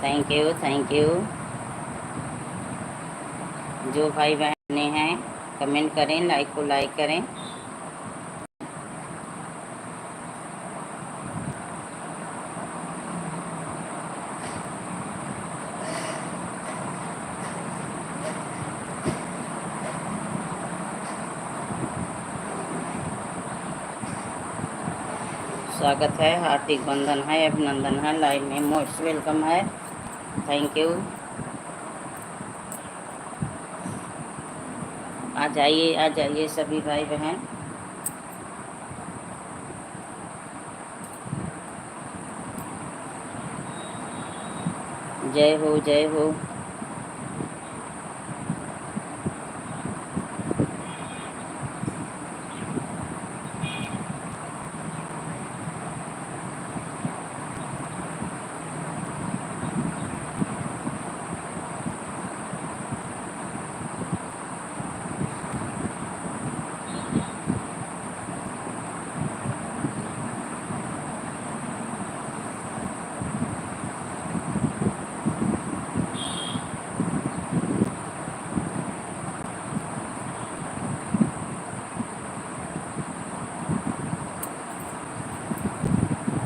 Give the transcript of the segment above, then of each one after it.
Thank you, thank you. जो भाई बहने हैं कमेंट करें, लाइक को लाइक करें। स्वागत है, हार्दिक बंधन है, अभिनंदन है, लाइव में मोस्ट वेलकम है। Thank you. आ जाइए सभी भाई बहन। जय हो, जय हो।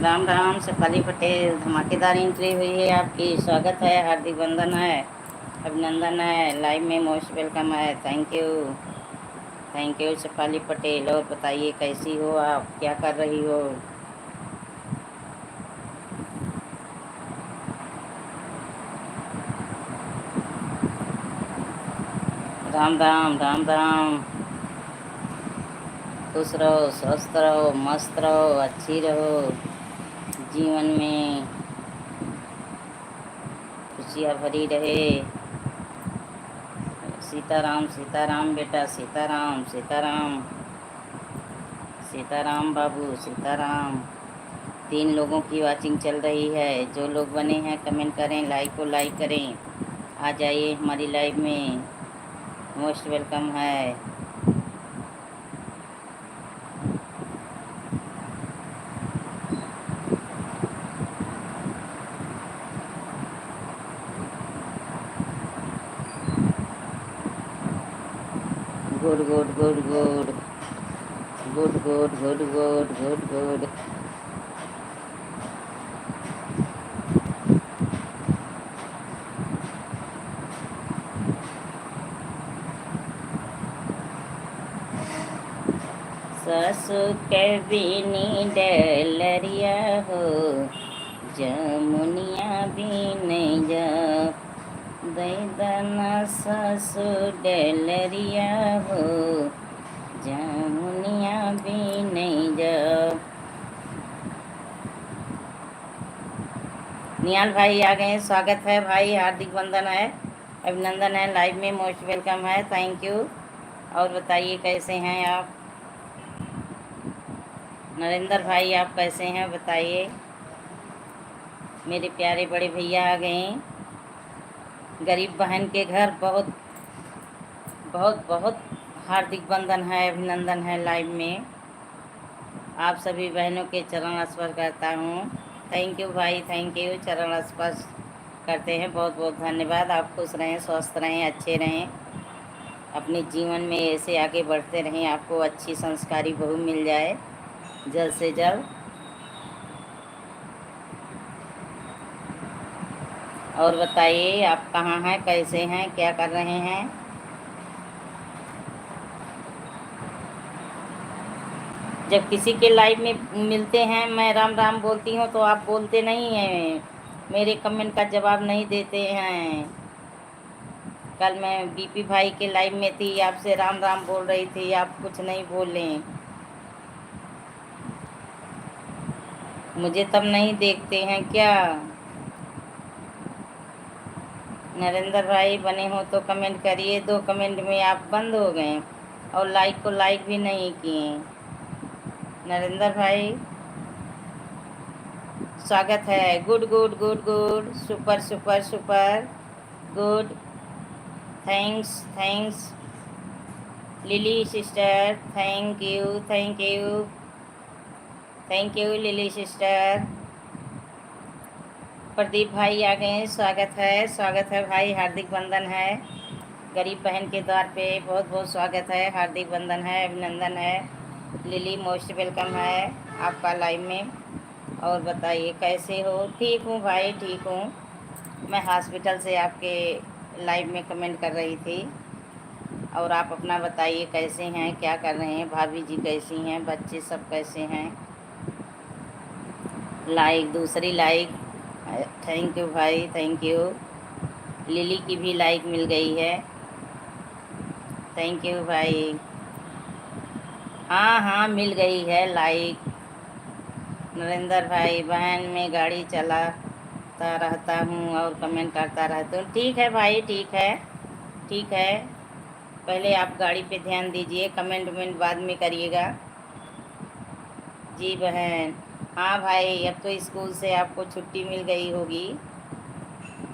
राम राम शेफाली पटेल, धमाकेदार एंट्री हुई है आपकी। स्वागत है, हार्दिक बंधन है, अभिनंदन है, लाइव में मोस्ट वेलकम है। Thank you Shefali Patel. और बताइए कैसी हो आप, क्या कर रही हो? राम राम, राम राम। खुश रहो, स्वस्थ रहो, मस्त रहो, अच्छी रहो। जीवन में खुशियाँ भरी रहे। सीताराम, सीताराम बेटा, सीताराम, सीताराम, सीताराम बाबू, सीताराम। 3 लोगों की वाचिंग चल रही है। जो लोग बने हैं कमेंट करें, लाइक को लाइक करें। आ जाइए हमारी लाइव में, मोस्ट वेलकम है। Good good good good good good good good good good. सासु के बीनी डलरिया हो, जमुनिया बीन जा। दैदना सासु डलरिया हो, जमुनिया बीन जा। निहाल भाई आ गए, स्वागत है भाई, हार्दिक बंधन है, अभिनंदन है, लाइव में मोस्ट वेलकम है। Thank you. और बताइए कैसे हैं आप? नरेंद्र भाई आप कैसे हैं बताइए। मेरे प्यारे बड़े भैया आ गए। गरीब बहन के घर बहुत बहुत बहुत हार्दिक बंधन है, अभिनंदन है, लाइव में आप सभी बहनों के चरण स्पर्श करता हूँ। थैंक यू भाई, थैंक यू। चरण स्पर्श करते हैं, बहुत बहुत धन्यवाद। आप खुश रहें, स्वस्थ रहें, अच्छे रहें, अपने जीवन में ऐसे आगे बढ़ते रहें, आपको अच्छी संस्कारी बहू मिल जाए जल्द से जल्द। और बताइए आप कहाँ हैं, कैसे हैं, क्या कर रहे हैं? जब किसी के लाइव में मिलते हैं, मैं राम राम बोलती हूँ तो आप बोलते नहीं हैं, मेरे कमेंट का जवाब नहीं देते हैं। कल मैं बीपी भाई के लाइव में थी, आपसे राम राम बोल रही थी, आप कुछ नहीं बोले। मुझे तब नहीं देखते हैं क्या? नरेंद्र भाई बने हो तो कमेंट करिए। 2 कमेंट में आप बंद हो गए और लाइक को लाइक भी नहीं किए। नरेंद्र भाई स्वागत है। Good good good good, super super super good. Thanks thanks lily sister, thank you, thank you, thank you lily sister. Pradeep भाई आ गए हैं, स्वागत है भाई, हार्दिक वंदन है। गरीब बहन के द्वार पे बहुत बहुत स्वागत है, हार्दिक वंदन है, अभिनंदन है। लिली मोस्ट वेलकम है आपका लाइव में। और बताइए कैसे हो? ठीक हूँ भाई, ठीक हूँ। मैं हॉस्पिटल से आपके लाइव में कमेंट कर रही थी। और आप अपना बताइए कैसे हैं, क्या कर रहे हैं, भाभी जी कैसी हैं, बच्चे सब कैसे हैं? लाइक, दूसरी लाइक, थैंक यू भाई, थैंक यू। लिली की भी लाइक मिल गई है, थैंक यू भाई। हाँ हाँ, मिल गई है लाइक। नरेंद्र भाई, बहन में गाड़ी चलाता रहता हूँ और कमेंट करता रहता हूँ। ठीक है भाई, ठीक है, ठीक है। पहले आप गाड़ी पे ध्यान दीजिए, कमेंट वमेंट बाद में करिएगा। जी बहन। हाँ भाई, अब तो स्कूल से आपको छुट्टी मिल गई होगी।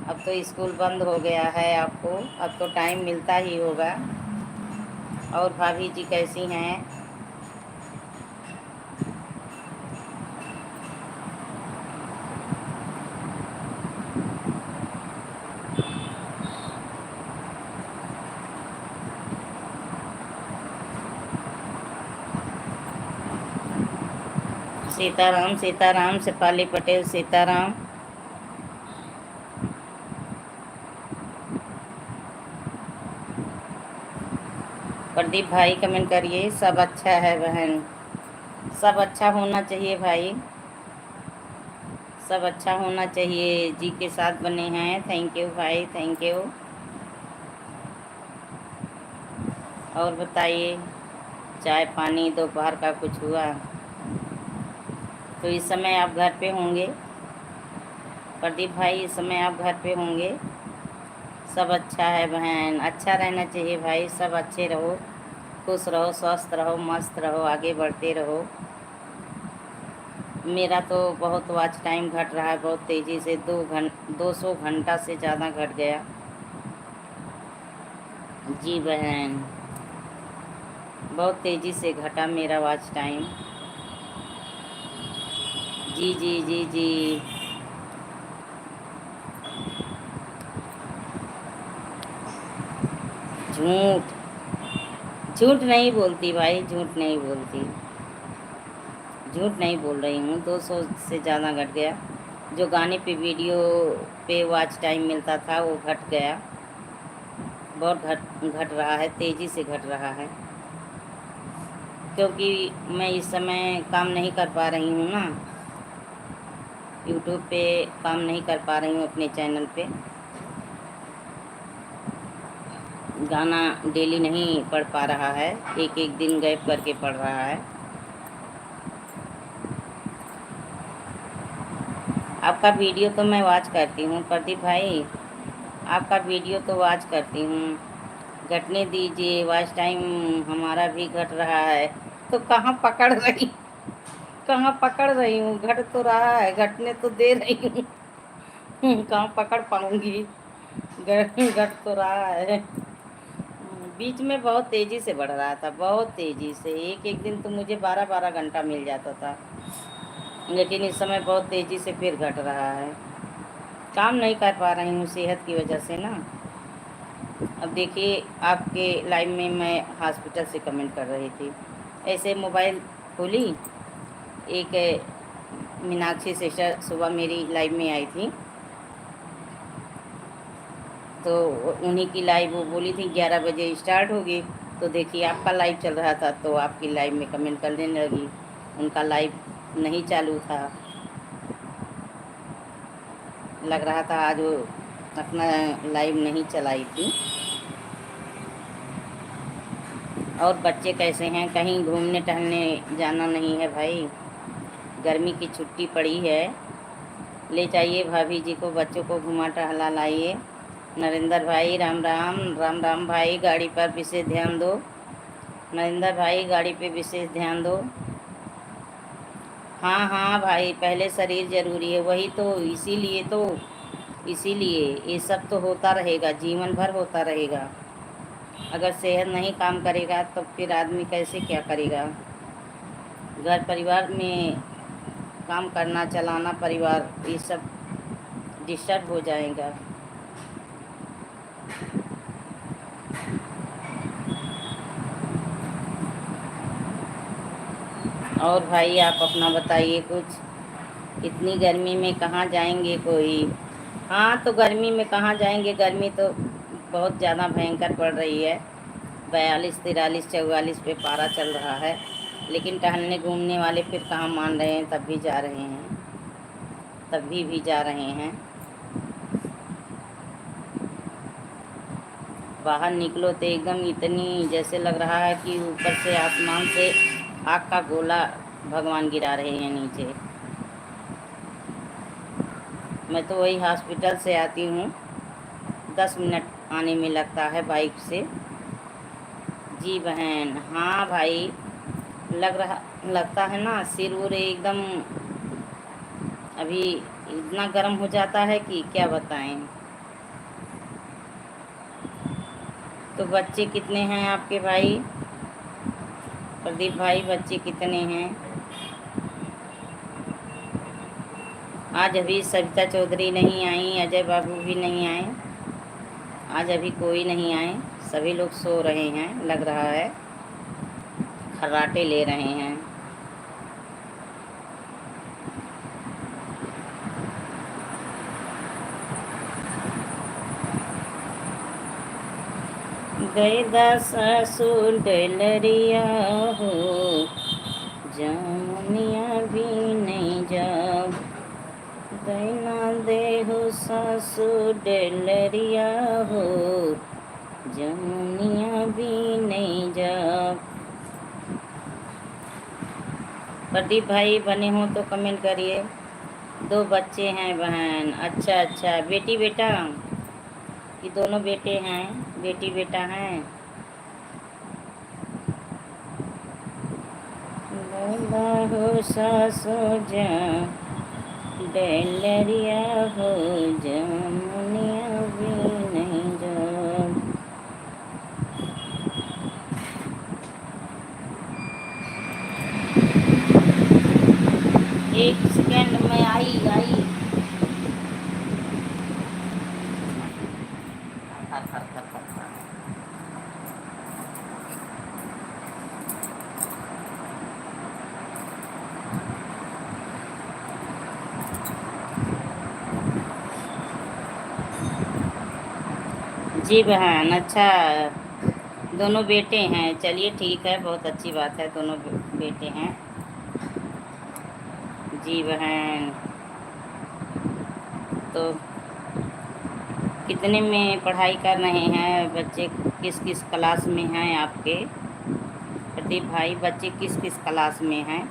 अब तो स्कूल बंद हो गया है आपको, अब तो टाइम मिलता ही होगा। और भाभी जी कैसी हैं? सीताराम, सीताराम, शेफाली पटेल, सीताराम। प्रदीप भाई कमेंट करिए, सब अच्छा है बहन, सब अच्छा होना चाहिए भाई, सब अच्छा होना चाहिए। जी के साथ बने हैं, थैंक यू भाई, थैंक यू। और बताइए, चाय पानी दोपहर का कुछ हुआ? तो इस समय आप घर पे होंगे प्रदीप भाई, इस समय आप घर पे होंगे। सब अच्छा है बहन, अच्छा रहना चाहिए भाई, सब अच्छे रहो, खुश रहो, स्वस्थ रहो, मस्त रहो, आगे बढ़ते रहो। मेरा तो बहुत वॉच टाइम घट रहा है, बहुत तेज़ी से 200 घंटा से ज़्यादा घट गया। जी बहन, बहुत तेज़ी से घटा मेरा वॉच टाइम। जी जी जी जी। झूठ, झूठ नहीं बोलती भाई, झूठ नहीं बोलती, झूठ नहीं बोल रही हूँ। 200 से ज़्यादा घट गया। जो गाने पे वीडियो पे वॉच टाइम मिलता था वो घट गया, बहुत घट रहा है, तेज़ी से घट रहा है। क्योंकि मैं इस समय काम नहीं कर पा रही हूँ ना, यूट्यूब पे काम नहीं कर पा रही हूँ अपने चैनल पे। गाना डेली नहीं पढ़ पा रहा है, एक एक दिन गैप करके पढ़ रहा है। आपका वीडियो तो मैं वॉच करती हूँ प्रदीप भाई, आपका वीडियो तो वॉच करती हूँ। घटने दीजिए, वॉच टाइम हमारा भी घट रहा है। तो कहाँ पकड़ रही, कहाँ पकड़ रही हूँ? घट तो रहा है, घटने तो दे रही हूँ। कहाँ पकड़ पाऊँगी? घट तो रहा है। बीच में बहुत तेज़ी से बढ़ रहा था, बहुत तेज़ी से, एक एक दिन तो मुझे 12-12 घंटा मिल जाता था। लेकिन इस समय बहुत तेज़ी से फिर घट रहा है। काम नहीं कर पा रही हूँ सेहत की वजह से ना। अब देखिए, आपके लाइव में मैं हॉस्पिटल से कमेंट कर रही थी, ऐसे मोबाइल खोली, एक मीनाक्षी सिस्टर सुबह मेरी लाइव में आई थी, तो उन्हीं की लाइव वो बोली थी 11 बजे स्टार्ट होगी। तो देखिए आपका लाइव चल रहा था, तो आपकी लाइव में कमेंट करने लगी। उनका लाइव नहीं चालू था, लग रहा था आज वो अपना लाइव नहीं चलाई थी। और बच्चे कैसे हैं? कहीं घूमने टहलने जाना नहीं है भाई? गर्मी की छुट्टी पड़ी है, ले जाइए भाभी जी को, बच्चों को घुमा टहला लाइए। नरेंद्र भाई राम राम, राम राम भाई, गाड़ी पर विशेष ध्यान दो। नरेंद्र भाई गाड़ी पे विशेष ध्यान दो। हाँ हाँ भाई, पहले शरीर जरूरी है, वही तो, इसीलिए तो, इसीलिए ये सब तो होता रहेगा, जीवन भर होता रहेगा। अगर सेहत नहीं काम करेगा तो फिर आदमी कैसे क्या करेगा? घर परिवार में काम करना, चलाना परिवार, ये सब डिस्टर्ब हो जाएगा। और भाई आप अपना बताइए कुछ। इतनी गर्मी में कहाँ जाएंगे कोई। हाँ तो गर्मी में कहाँ जाएंगे, गर्मी तो बहुत ज़्यादा भयंकर पड़ रही है। 42, 43, 44 पे पारा चल रहा है। लेकिन टहलने घूमने वाले फिर कहाँ मान रहे हैं, तब भी जा रहे हैं, तभी भी जा रहे हैं। बाहर निकलो तो एकदम इतनी जैसे लग रहा है कि ऊपर से आसमान से आग का गोला भगवान गिरा रहे हैं नीचे। मैं तो वही हॉस्पिटल से आती हूँ, 10 मिनट आने में लगता है बाइक से। जी बहन, हाँ भाई, लगता है ना, सिर उर एकदम अभी इतना गर्म हो जाता है कि क्या बताएं। तो बच्चे कितने हैं आपके भाई, प्रदीप भाई, बच्चे कितने हैं? आज अभी सविता चौधरी नहीं आई, अजय बाबू भी नहीं आए, आज अभी कोई नहीं आए। सभी लोग सो रहे हैं, लग रहा है खर्राटे ले रहे हैं। गए सासुर डलरिया हो, जामुनिया भी नहीं जाब। दैना देहो सासुर डलरिया हो, जामुनिया भी नहीं जाब। प्रदीप भाई बने हो तो कमेंट करिए। 2 बच्चे हैं बहन, अच्छा अच्छा, बेटी बेटा कि दोनों बेटे हैं, बेटी बेटा हैं? हो सासो जा डलरिया हो, जामुनिया भी नहीं जाब। एक सेकंड में आई। जी बहन, अच्छा, दोनों बेटे हैं, चलिए ठीक है, बहुत अच्छी बात है, दोनों बेटे हैं। जी बहन, तो कितने में पढ़ाई कर रहे हैं बच्चे, किस किस क्लास में हैं आपके? प्रदीप भाई, बच्चे किस किस क्लास में हैं?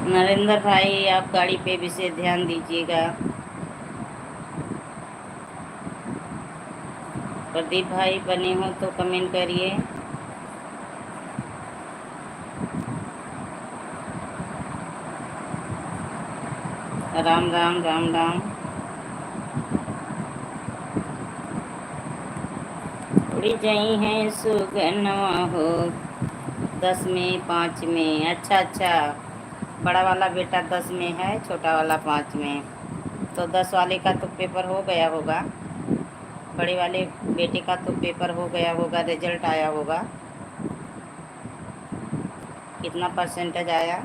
नरेंद्र भाई, आप गाड़ी पे विशेष ध्यान दीजिएगा। प्रदीप भाई बने हो तो कमेंट करिए। राम राम राम राम। उड़ी जाई हैं सुगनवा हो, 10 में 5 में, अच्छा अच्छा। बड़ा वाला बेटा 10 में है, छोटा वाला 5 में। तो 10 वाले का तो पेपर हो गया होगा, बड़े वाले बेटे का तो पेपर हो गया होगा, रिजल्ट आया होगा। कितना परसेंटेज आया?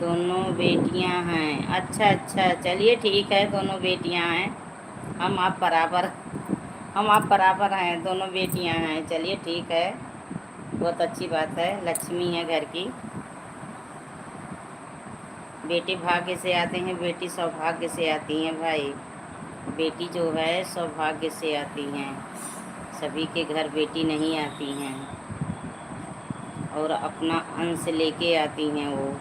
दोनों बेटियां हैं, अच्छा अच्छा, चलिए ठीक है, दोनों बेटियां हैं। हम आप बराबर हैं, दोनों बेटियां हैं, चलिए ठीक है, बहुत अच्छी बात है, लक्ष्मी है घर की। बेटे भाग्य से आते हैं, बेटी सौभाग्य से आती हैं भाई। बेटी जो है सौभाग्य से आती हैं, सभी के घर बेटी नहीं आती हैं। और अपना अंश लेके आती हैं वो।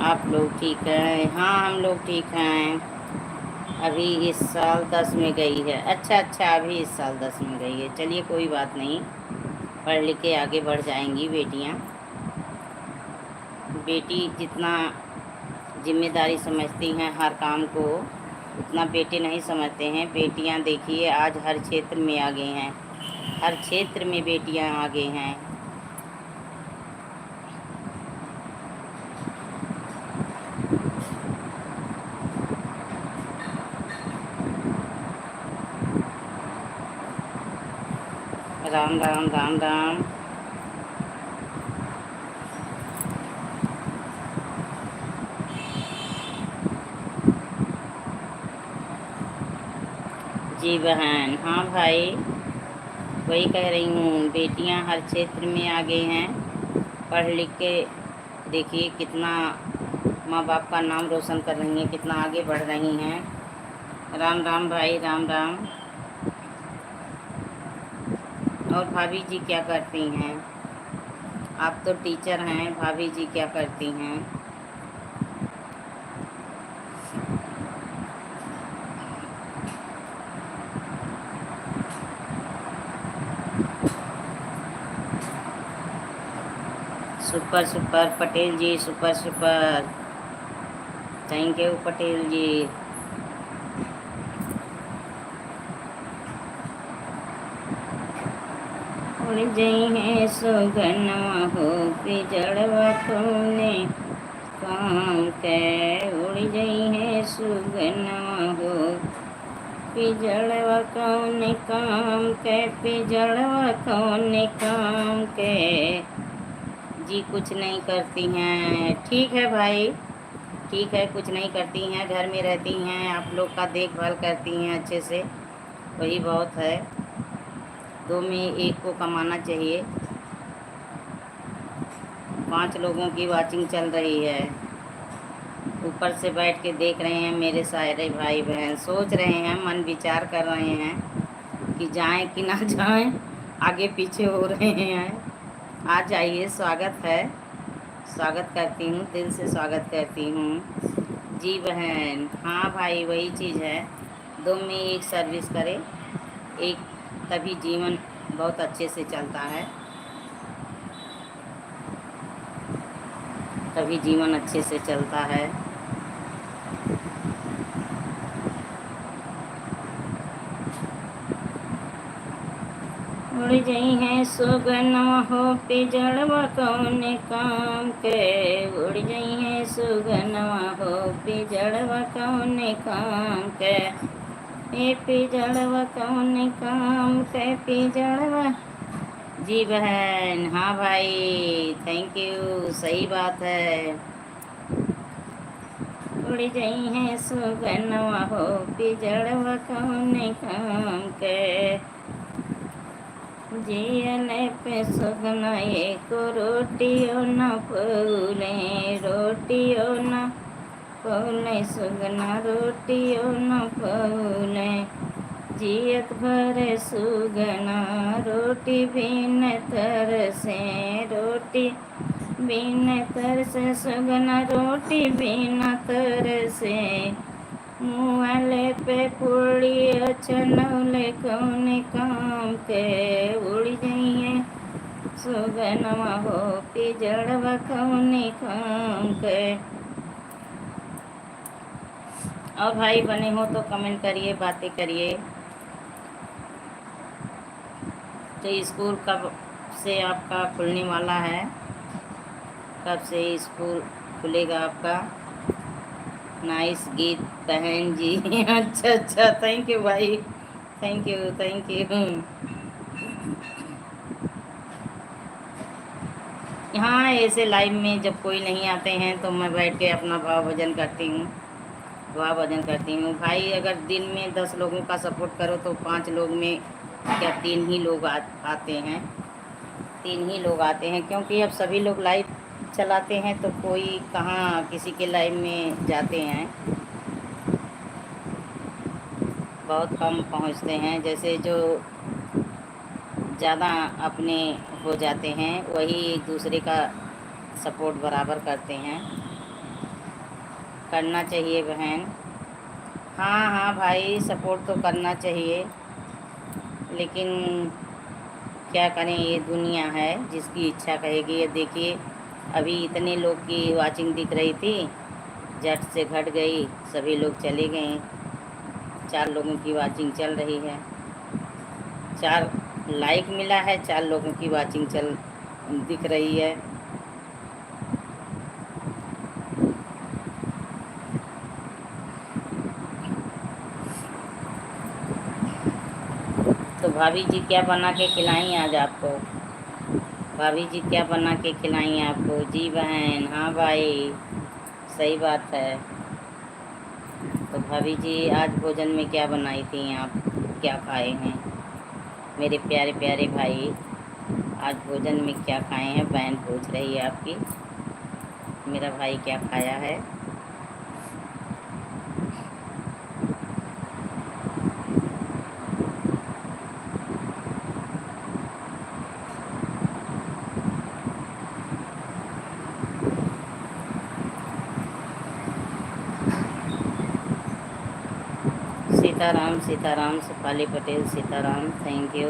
आप लोग ठीक हैं? हाँ, हम लोग ठीक हैं। अभी इस साल 10 में गई है। अच्छा अच्छा, अभी इस साल 10 में गई है। चलिए कोई बात नहीं, पढ़ लिख के आगे बढ़ जाएंगी बेटियां। बेटी जितना जिम्मेदारी समझती हैं हर काम को, उतना बेटे नहीं समझते हैं। बेटियां देखिए आज हर क्षेत्र में आगे हैं, हर क्षेत्र में बेटियां आगे हैं। राम राम राम राम। जी बहन, हाँ भाई, वही कह रही हूँ, बेटियां हर क्षेत्र में आगे हैं। पढ़ लिख के देखिए कितना माँ बाप का नाम रोशन कर रही हैं, कितना आगे बढ़ रही हैं। राम राम भाई, राम राम। और भाभी जी क्या करती हैं? आप तो टीचर हैं, भाभी जी क्या करती हैं? Super super Patel ji, super super. Thank you Patel ji. उड़ गई है सुगनवा हो पिजड़वा कौने काम के। उड़ गई है सुगनवा हो पिजड़वा कौने काम के, पिजड़वा कौने काम के। जी कुछ नहीं करती हैं। ठीक है भाई, ठीक है, कुछ नहीं करती हैं, घर में रहती हैं, आप लोग का देखभाल करती हैं अच्छे से, वही बहुत है। दो में एक को कमाना चाहिए। 5 लोगों की वाचिंग चल रही है, ऊपर से बैठ के देख रहे हैं मेरे सारे भाई बहन, सोच रहे हैं, मन विचार कर रहे हैं कि जाएं कि ना जाएं, आगे पीछे हो रहे हैं। आ जाइए, स्वागत है, स्वागत करती हूँ, दिल से स्वागत करती हूँ। जी बहन, हाँ भाई, वही चीज़ है, दो में एक सर्विस करे, एक, तभी जीवन बहुत अच्छे से चलता है, तभी जीवन अच्छे से चलता है। उड़ गई है सुगनवा हो पिजड़वा कौने काम के। उड़ गई है सुगनवा हो पिजड़वा कौने काम के। ए पिजड़वा कौने काम के, पिजड़वा। जी बहन, हाँ भाई, थैंक यू, सही बात है। उड़ गई है सुगनवा हो पिजड़वा कौने काम के। जियने पे सुगना एक रोटियो न पौले, रोटियो न पौले, सुगना रोटियो न पौले। जियत भरे सुगना रोटी बिन तरसे, रोटी बिन तरसे, सुगना रोटी बिन तरसे। मुँहले पे पुड़िया चनौले कौने काम के। उड़ जाइए सुगनवा हो पिजड़वा कौने काम के। और भाई बने हो तो कमेंट करिए, बातें करिए। तो स्कूल कब से आपका खुलने वाला है? कब से स्कूल खुलेगा आपका? नाइस गीत बहन जी। अच्छा अच्छा, थैंक यू भाई, थैंक यू थैंक यू। हाँ, ऐसे लाइव में जब कोई नहीं आते हैं तो मैं बैठ के अपना भाव भजन करती हूँ, भाव भजन करती हूँ। भाई अगर दिन में 10 लोगों का सपोर्ट करो तो 5 लोग में क्या 3 ही लोग आते हैं, 3 ही लोग आते हैं, क्योंकि अब सभी लोग लाइव चलाते हैं तो कोई कहाँ किसी के लाइव में जाते हैं, बहुत कम पहुँचते हैं। जैसे जो ज़्यादा अपने हो जाते हैं वही एक दूसरे का सपोर्ट बराबर करते हैं। करना चाहिए बहन। हाँ हाँ भाई, सपोर्ट तो करना चाहिए, लेकिन क्या करें, ये दुनिया है, जिसकी इच्छा कहेगी। ये देखिए, अभी इतने लोग की वाचिंग दिख रही थी, झट से घट गई, सभी लोग चले गए। 4 लोगों की वाचिंग चल रही है, 4 लाइक मिला है, 4 लोगों की वाचिंग दिख रही है। तो भाभी जी क्या बना के खिलाई आज आपको? भाभी जी क्या बना के खिलाई आपको? जी बहन, हाँ भाई, सही बात है। तो भाभी जी आज भोजन में क्या बनाई थी आप, क्या खाए हैं मेरे प्यारे प्यारे भाई? आज भोजन में क्या खाए हैं, बहन पूछ रही है आपकी, मेरा भाई क्या खाया है। Sitaram Sitaram, Shefali Patel, Sitaram, thank you.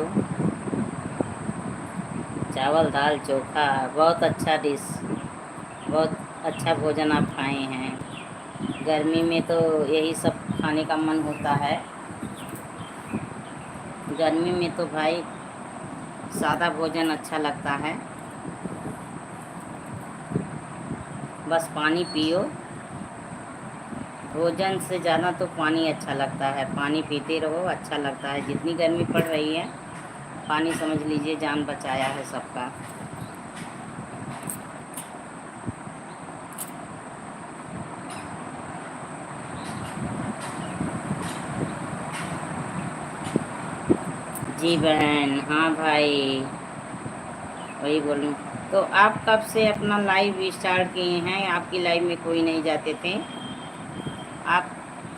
चावल दाल चोखा, बहुत अच्छा डिश, बहुत अच्छा भोजन आप खाए हैं। गर्मी में तो यही सब खाने का मन होता है। गर्मी में तो भाई सादा भोजन अच्छा लगता है, बस पानी पियो। भोजन से ज़्यादा तो पानी अच्छा लगता है, पानी पीते रहो, अच्छा लगता है। जितनी गर्मी पड़ रही है, पानी समझ लीजिए जान बचाया है सबका। जी बहन, हाँ भाई, वही बोलूँ। तो आप कब से अपना लाइव स्टार्ट किए हैं? आपकी लाइव में कोई नहीं जाते थे, आप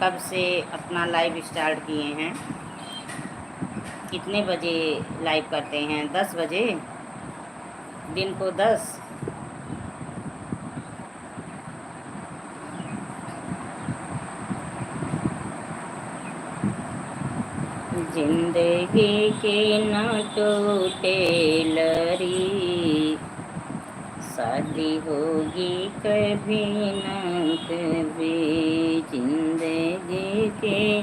कब से अपना लाइव स्टार्ट किए हैं? कितने बजे लाइव करते हैं? 10 बजे दिन को? 10? जिंदगी के न टूटे लरी, शादी होगी कभी न कभी। जिंदगी के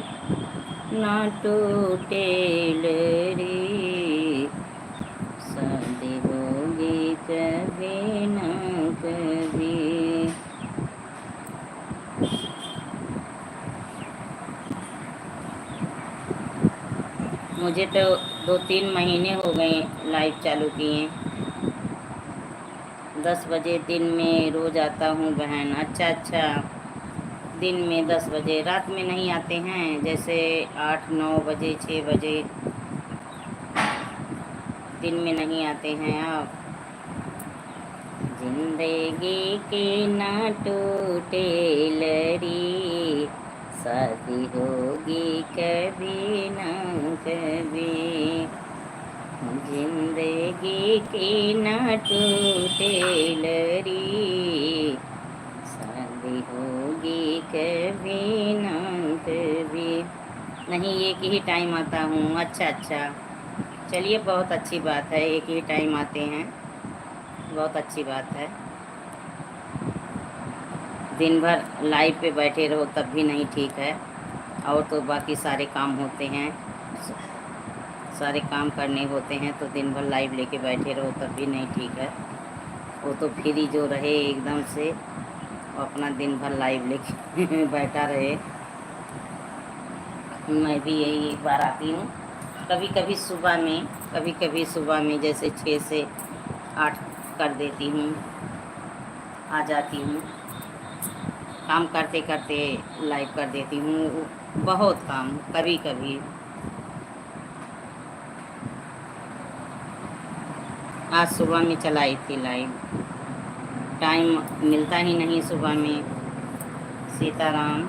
न टूटे लरी, शादी होगी कभी न कभी। मुझे तो 2-3 महीने हो गए लाइव चालू किए। 10 बजे दिन में रोज़ आता हूँ बहन। अच्छा अच्छा, दिन में 10 बजे, रात में नहीं आते हैं? जैसे 8-9 बजे, 6 बजे, दिन में नहीं आते हैं आप? जिंदगी की ना टूटे लरी, शादी होगी कभी ना कभी। जिंदगी की ना टूटे लरी, शादी होगी कभी ना कभी। नहीं, एक ही टाइम आता हूँ। अच्छा अच्छा, चलिए, बहुत अच्छी बात है, एक ही टाइम आते हैं, बहुत अच्छी बात है। दिन भर लाइव पे बैठे रहो तब भी नहीं ठीक है, और तो बाकी सारे काम होते हैं, सारे काम करने होते हैं, तो दिन भर लाइव लेके बैठे रहो तब भी नहीं ठीक है। वो तो फ्री जो रहे एकदम से, वो अपना दिन भर लाइव लेके बैठा रहे। मैं भी यही एक बार आती हूँ, कभी कभी सुबह में, कभी कभी सुबह में जैसे 6 से 8 कर देती हूँ, आ जाती हूँ। काम करते करते लाइव कर देती हूँ, बहुत काम, कभी कभी। आज सुबह में चलाई थी लाइव, टाइम मिलता ही नहीं सुबह में। सीताराम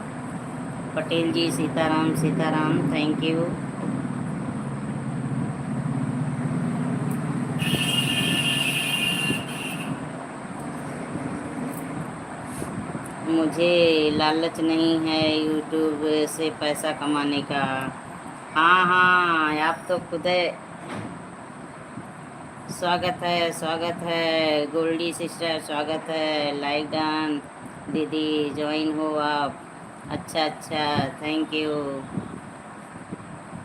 पटेल जी, सीताराम सीताराम, थैंक यू। मुझे लालच नहीं है यूट्यूब से पैसा कमाने का। हाँ हाँ, आप तो खुद है। स्वागत है गोल्डी सिस्टर, स्वागत है। लाइक डन दीदी, ज्वाइन हो आप। अच्छा अच्छा, थैंक यू।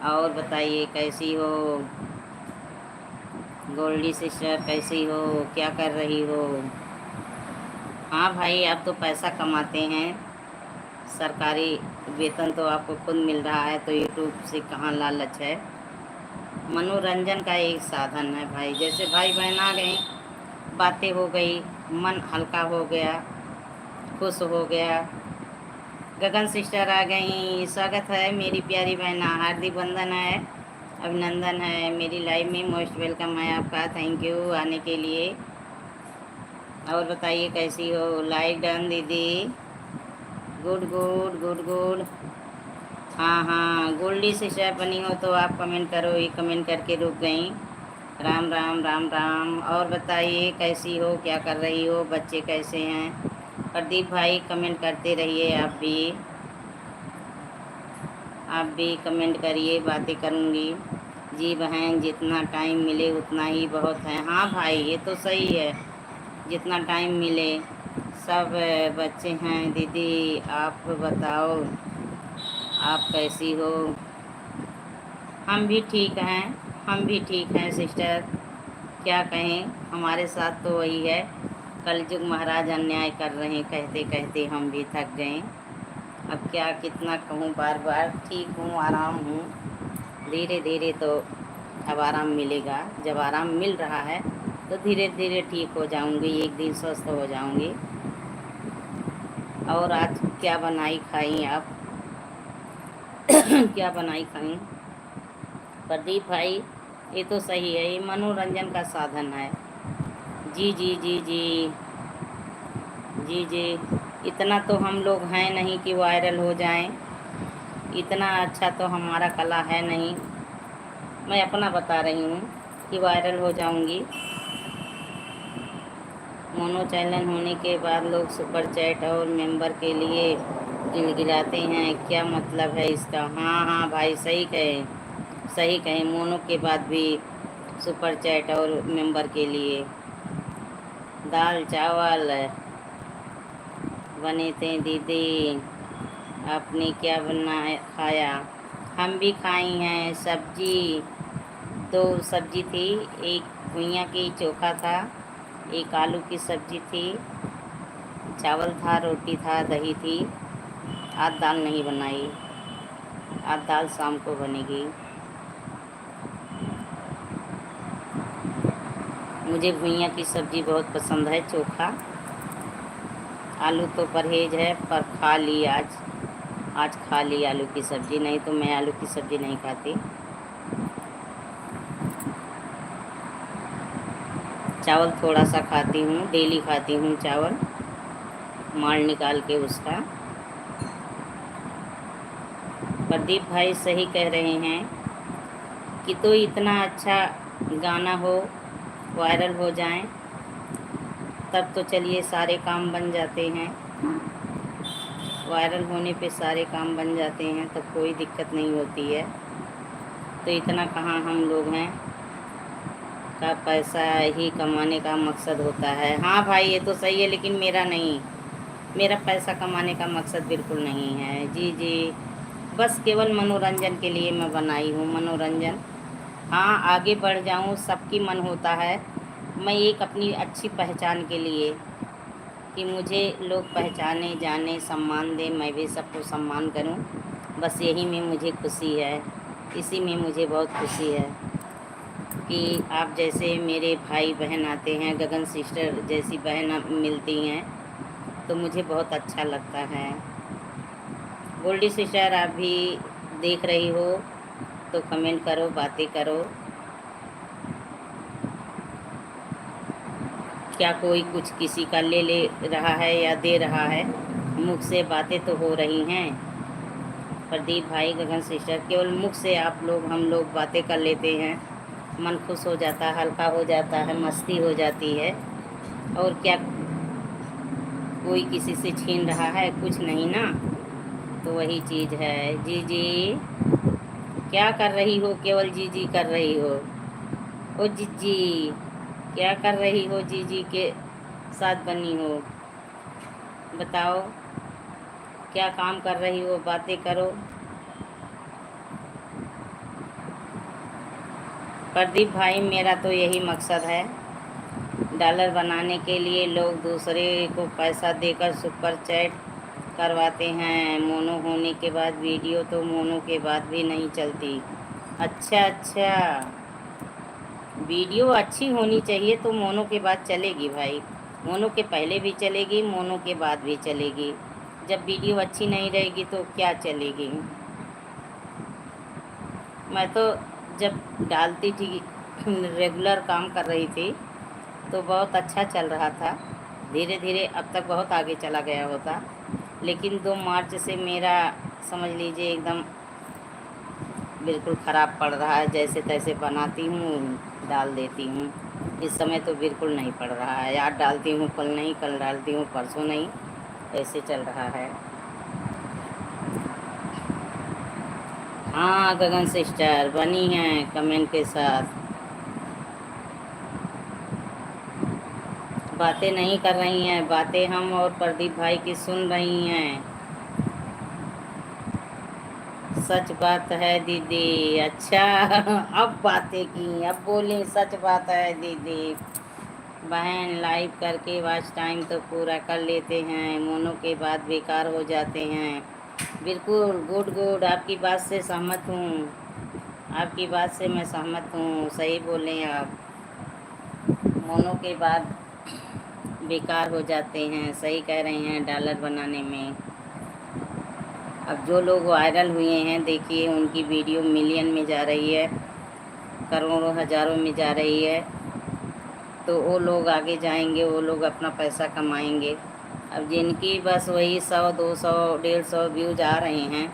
और बताइए कैसी हो गोल्डी सिस्टर, कैसी हो, क्या कर रही हो? हाँ भाई, आप तो पैसा कमाते हैं, सरकारी वेतन तो आपको खुद मिल रहा है, तो यूट्यूब से कहाँ लालच है। मनोरंजन का एक साधन है भाई। जैसे भाई बहन आ गए, बातें हो गई, मन हल्का हो गया, खुश हो गया। गगन सिस्टर आ गई, स्वागत है मेरी प्यारी बहना, हार्दिक वंदन है, अभिनंदन है। मेरी लाइव में मोस्ट वेलकम है आपका, थैंक यू आने के लिए। और बताइए कैसी हो? लाइक डन दीदी, गुड गुड गुड गुड। हाँ हाँ, गोल्डी सिस्टर बनी हो तो आप कमेंट करो, ये कमेंट करके रुक गई। राम राम राम राम। और बताइए कैसी हो, क्या कर रही हो, बच्चे कैसे हैं? प्रदीप भाई कमेंट करते रहिए, आप भी कमेंट करिए, बातें करूँगी। जी बहन, जितना टाइम मिले उतना ही बहुत है। हाँ भाई, ये तो सही है, जितना टाइम मिले। सब बच्चे हैं। दीदी आप बताओ, आप कैसी हो? हम भी ठीक हैं, हम भी ठीक हैं सिस्टर, क्या कहें, हमारे साथ तो वही है, कलयुग महाराज अन्याय कर रहे हैं, कहते कहते हम भी थक गए। अब क्या कितना कहूँ, बार बार ठीक हूँ, आराम हूँ। धीरे धीरे तो अब आराम मिलेगा, जब आराम मिल रहा है तो धीरे धीरे ठीक हो जाऊंगी, एक दिन स्वस्थ हो जाऊंगी। और आज क्या बनाई खाई आप? क्या बनाई खाई? प्रदीप भाई, ये तो सही है, ये मनोरंजन का साधन है। जी जी जी जी जी जी। इतना तो हम लोग हैं नहीं कि वायरल हो जाएं, इतना अच्छा तो हमारा कला है नहीं। मैं अपना बता रही हूँ कि वायरल हो जाऊंगी। मोनो चैनल होने के बाद लोग सुपर चैट और मेंबर के लिए गिलगिलाते हैं, क्या मतलब है इसका? हाँ हाँ भाई, सही कहे, सही कहे, मोनो के बाद भी सुपर चैट और मेंबर के लिए। दाल चावल बने थे दीदी, आपने क्या बनाया खाया? हम भी खाई हैं सब्जी, दो सब्जी थी, एक भुइयाँ की चोखा था, एक आलू की सब्जी थी, चावल था, रोटी था, दही थी। आज दाल नहीं बनाई, आज दाल शाम को बनेगी। मुझे भुइयाँ की सब्ज़ी बहुत पसंद है, चोखा। आलू तो परहेज है, पर खा ली आज खा ली आलू की सब्ज़ी, नहीं तो मैं आलू की सब्ज़ी नहीं खाती। चावल थोड़ा सा खाती हूँ, डेली खाती हूँ चावल, माड़ निकाल के उसका। प्रदीप भाई सही कह रहे हैं कि तो इतना अच्छा गाना हो, वायरल हो जाए, तब तो चलिए सारे काम बन जाते हैं। वायरल होने पे सारे काम बन जाते हैं, तो कोई दिक्कत नहीं होती है। तो इतना कहाँ हम लोग हैं का पैसा ही कमाने का मकसद होता है। हाँ भाई, ये तो सही है, लेकिन मेरा नहीं, मेरा पैसा कमाने का मकसद बिल्कुल नहीं है। जी जी, बस केवल मनोरंजन के लिए मैं बनाई हूँ, मनोरंजन। हाँ, आगे बढ़ जाऊँ, सबकी मन होता है। मैं एक अपनी अच्छी पहचान के लिए, कि मुझे लोग पहचाने, जाने, सम्मान दें, मैं भी सबको सम्मान करूं, बस यही में मुझे खुशी है। इसी में मुझे बहुत खुशी है कि आप जैसे मेरे भाई बहन आते हैं, गगन सिस्टर जैसी बहन मिलती हैं, तो मुझे बहुत अच्छा लगता है। गोल्डी सिस्टर, आप भी देख रही हो तो कमेंट करो, बातें करो। क्या कोई कुछ किसी का ले ले रहा है या दे रहा है? मुख से बातें तो हो रही हैं। प्रदीप भाई, गगन सिस्टर, केवल मुख से आप लोग हम लोग बातें कर लेते हैं, मन खुश हो जाता है, हल्का हो जाता है, मस्ती हो जाती है। और क्या कोई किसी से छीन रहा है? कुछ नहीं ना। तो वही चीज़ है। जी जी, क्या कर रही हो? केवल जी जी कर रही हो। ओ जी जी, क्या कर रही हो? जी जी के साथ बनी हो, बताओ क्या काम कर रही हो? बातें करो। प्रदीप भाई, मेरा तो यही मकसद है, डॉलर बनाने के लिए लोग दूसरे को पैसा देकर सुपर चैट करवाते हैं। मोनो होने के बाद वीडियो तो मोनो के बाद भी नहीं चलती। अच्छा अच्छा, वीडियो अच्छी होनी चाहिए तो मोनो के बाद चलेगी भाई। मोनो के पहले भी चलेगी, मोनो के बाद भी चलेगी। जब वीडियो अच्छी नहीं रहेगी तो क्या चलेगी? मैं तो जब डालती थी, रेगुलर काम कर रही थी, तो बहुत अच्छा चल रहा था। धीरे धीरे अब तक बहुत आगे चला गया होता, लेकिन 2 मार्च से मेरा समझ लीजिए एकदम बिल्कुल ख़राब पड़ रहा है। जैसे तैसे बनाती हूँ, डाल देती हूँ। इस समय तो बिल्कुल नहीं पड़ रहा है। आज डालती हूँ, कल नहीं, कल डालती हूँ, परसों नहीं, ऐसे चल रहा है। हाँ गगन सिस्टर बनी हैं कमेंट के साथ। बातें नहीं कर रही हैं, बातें हम और प्रदीप भाई की सुन रही हैं। सच बात है दीदी। अच्छा, अब बातें की, अब बोली सच बात है दीदी। बहन लाइव करके वॉच टाइम तो पूरा कर लेते हैं, मोनो के बाद बेकार हो जाते हैं। बिल्कुल गुड गुड, आपकी बात से सहमत हूँ। आपकी बात से मैं सहमत हूँ, सही बोलें आप। मोनो के बाद बेकार हो जाते हैं, सही कह रहे हैं डॉलर बनाने में। अब जो लोग वायरल हुए हैं देखिए, उनकी वीडियो मिलियन में जा रही है, करोड़ों हज़ारों में जा रही है। तो वो लोग आगे जाएंगे, वो लोग अपना पैसा कमाएंगे। अब जिनकी बस वही 100, 200, 150 व्यूज आ रहे हैं,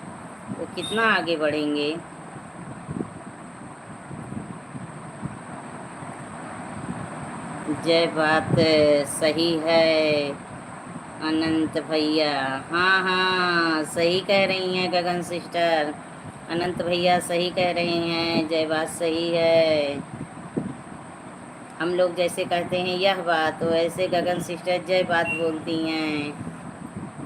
वो कितना आगे बढ़ेंगे? जय बात सही है अनंत भैया। हाँ हाँ, सही कह रही हैं गगन सिस्टर। अनंत भैया सही कह रहे हैं, जय बात सही है। हम लोग जैसे कहते हैं यह बात, तो ऐसे गगन सिस्टर जय बात बोलती हैं।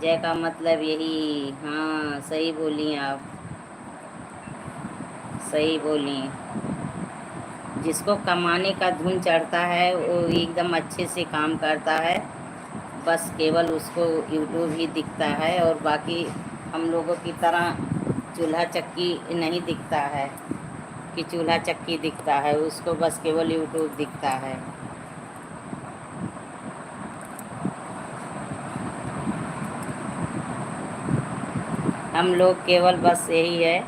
जय का मतलब यही। हाँ सही बोली आप, सही बोली। जिसको कमाने का धुन चढ़ता है वो एकदम अच्छे से काम करता है, बस केवल उसको यूट्यूब ही दिखता है, और बाकी हम लोगों की तरह चूल्हा चक्की नहीं दिखता है कि चूल्हा चक्की दिखता है, उसको बस केवल यूट्यूब दिखता है। हम लोग केवल बस यही है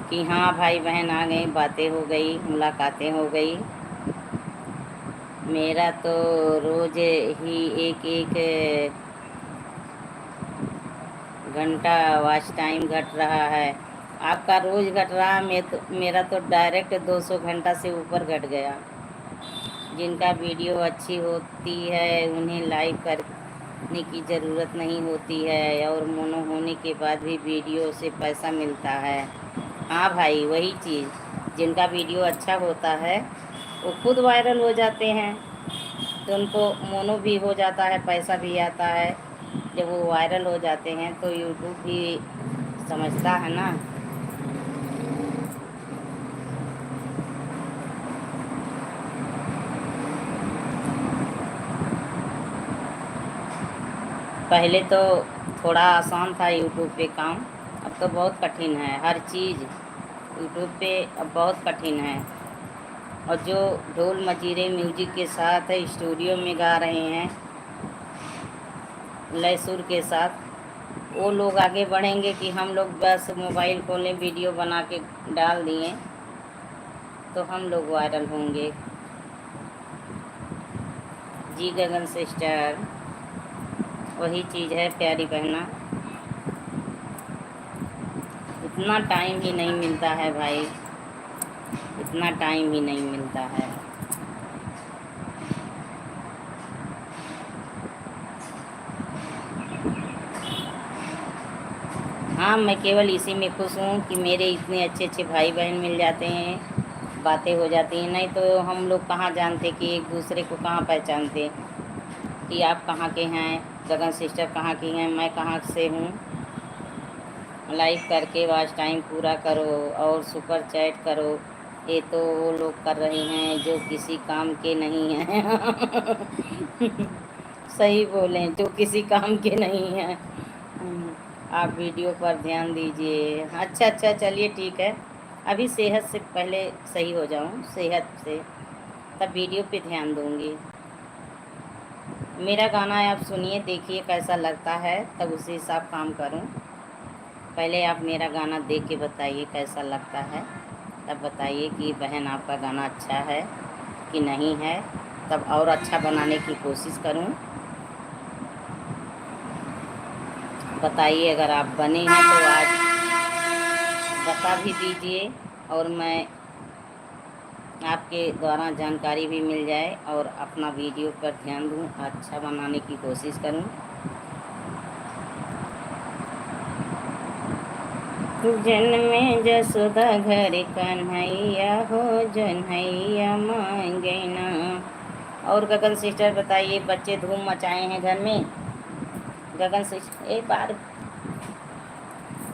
कि हाँ भाई बहन आ गए, बातें हो गई, मुलाकातें हो गई। मेरा तो रोज़ ही एक एक घंटा वॉच टाइम घट रहा है। आपका रोज़ घट रहा है, मेरा तो डायरेक्ट 200 घंटा से ऊपर घट गया। जिनका वीडियो अच्छी होती है उन्हें लाइव करने की ज़रूरत नहीं होती है, और मोनो होने के बाद भी वीडियो से पैसा मिलता है। हाँ भाई, वही चीज़, जिनका वीडियो अच्छा होता है वो खुद वायरल हो जाते हैं, तो उनको मोनो भी हो जाता है, पैसा भी आता है। जब वो वायरल हो जाते हैं तो यूट्यूब भी समझता है ना। पहले तो थोड़ा आसान था यूट्यूब पे काम, अब तो बहुत कठिन है। हर चीज़ यूट्यूब पे अब बहुत कठिन है। और जो ढोल मजीरे म्यूजिक के साथ स्टूडियो में गा रहे हैं लय सुर के साथ, वो लोग आगे बढ़ेंगे कि हम लोग बस मोबाइल खोलें, वीडियो बना के डाल दिए तो हम लोग वायरल होंगे। जी गगन सिस्टर, वही चीज़ है प्यारी बहना। इतना टाइम ही नहीं मिलता है भाई, इतना टाइम ही नहीं मिलता है। हाँ, मैं केवल इसी में खुश हूँ कि मेरे इतने अच्छे अच्छे भाई बहन मिल जाते हैं, बातें हो जाती हैं। नहीं तो हम लोग कहाँ जानते कि एक दूसरे को कहाँ पहचानते कि आप कहाँ के हैं, गगन सिस्टर कहाँ की हैं, मैं कहाँ से हूँ। लाइक करके वॉच टाइम पूरा करो और सुपर चैट करो। ये तो वो लोग कर रहे हैं जो किसी काम के नहीं हैं। सही बोले, जो किसी काम के नहीं हैं। आप वीडियो पर ध्यान दीजिए। अच्छा अच्छा, चलिए ठीक है। अभी सेहत से पहले सही हो जाऊं, सेहत से तब वीडियो पे ध्यान दूंगी। मेरा गाना आप सुनिए, देखिए कैसा लगता है, तब उसी हिसाब काम करूं। पहले आप मेरा गाना देख के बताइए कैसा लगता है, तब बताइए कि बहन आपका गाना अच्छा है कि नहीं है, तब और अच्छा बनाने की कोशिश करूं। बताइए, अगर आप बने हैं तो आज बता भी दीजिए, और मैं आपके द्वारा जानकारी भी मिल जाए और अपना वीडियो पर ध्यान दूं, अच्छा बनाने की कोशिश करूं। जन्मे जसोदा घर कन्हैया हो, जनैया मांगे ना। और गगन सिस्टर बताइए, बच्चे धूम मचाए हैं घर में। गगन सिस्टर एक बार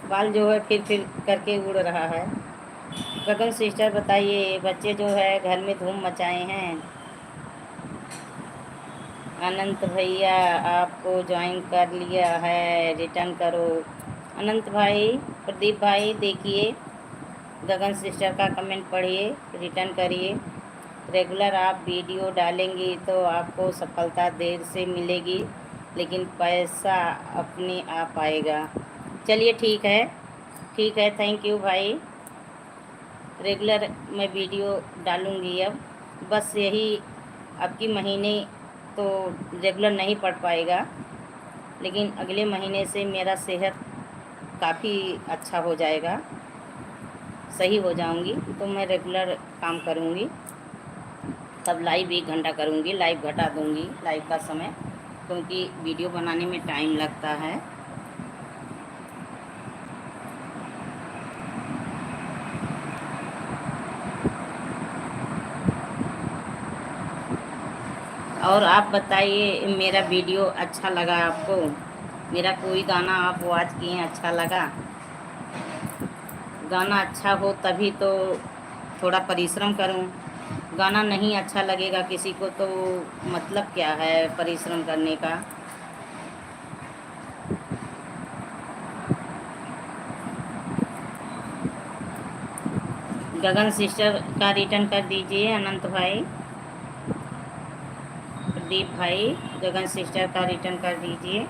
बाल जो है फिर करके उड़ रहा है। गगन सिस्टर बताइए, बच्चे जो है घर में धूम मचाए हैं। अनंत भैया आपको ज्वाइन कर लिया है, रिटर्न करो। अनंत भाई, प्रदीप भाई देखिए, गगन सिस्टर का कमेंट पढ़िए, रिटर्न करिए। रेगुलर आप वीडियो डालेंगी तो आपको सफलता देर से मिलेगी, लेकिन पैसा अपने आप आएगा। चलिए ठीक है, ठीक है, थैंक यू भाई। रेगुलर मैं वीडियो डालूँगी अब। बस यही, अब की महीने तो रेगुलर नहीं पढ़ पाएगा, लेकिन अगले महीने से मेरा सेहत काफ़ी अच्छा हो जाएगा, सही हो जाऊंगी, तो मैं रेगुलर काम करूंगी। तब लाइव 1 घंटा करूंगी, लाइव घटा दूंगी लाइव का समय, क्योंकि वीडियो बनाने में टाइम लगता है। और आप बताइए, मेरा वीडियो अच्छा लगा आपको? मेरा कोई गाना आप वॉच किए, अच्छा लगा? गाना अच्छा हो तभी तो थोड़ा परिश्रम करूं। गाना नहीं अच्छा लगेगा किसी को तो मतलब क्या है परिश्रम करने का। गगन सिस्टर का रिटर्न कर दीजिए अनंत भाई, प्रदीप भाई, गगन सिस्टर का रिटर्न कर दीजिए।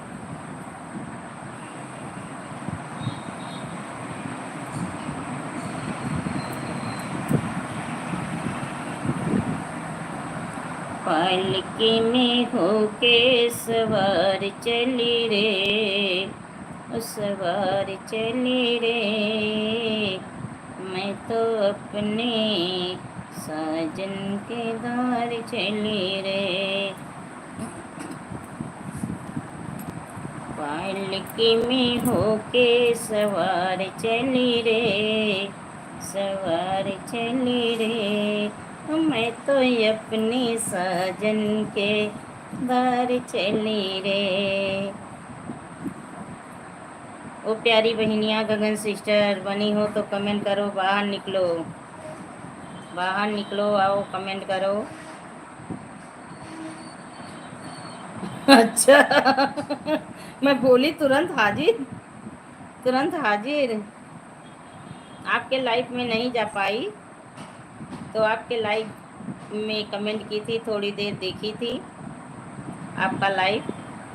पालकी में होके सवार चली रे, सवार चली रे, मैं तो अपने साजन के द्वार चली रे। पालकी में होके सवार चली रे, सवार चली रे, मैं तो अपने साजन के द्वार चली रे। ओ प्यारी बहनिया गगन सिस्टर बनी हो तो कमेंट करो, बाहर निकलो, बाहर निकलो, आओ कमेंट करो। अच्छा। मैं बोली तुरंत हाजिर, तुरंत हाजिर। आपके लाइफ में नहीं जा पाई, तो आपके लाइव में कमेंट की थी, थोड़ी देर देखी थी आपका लाइव,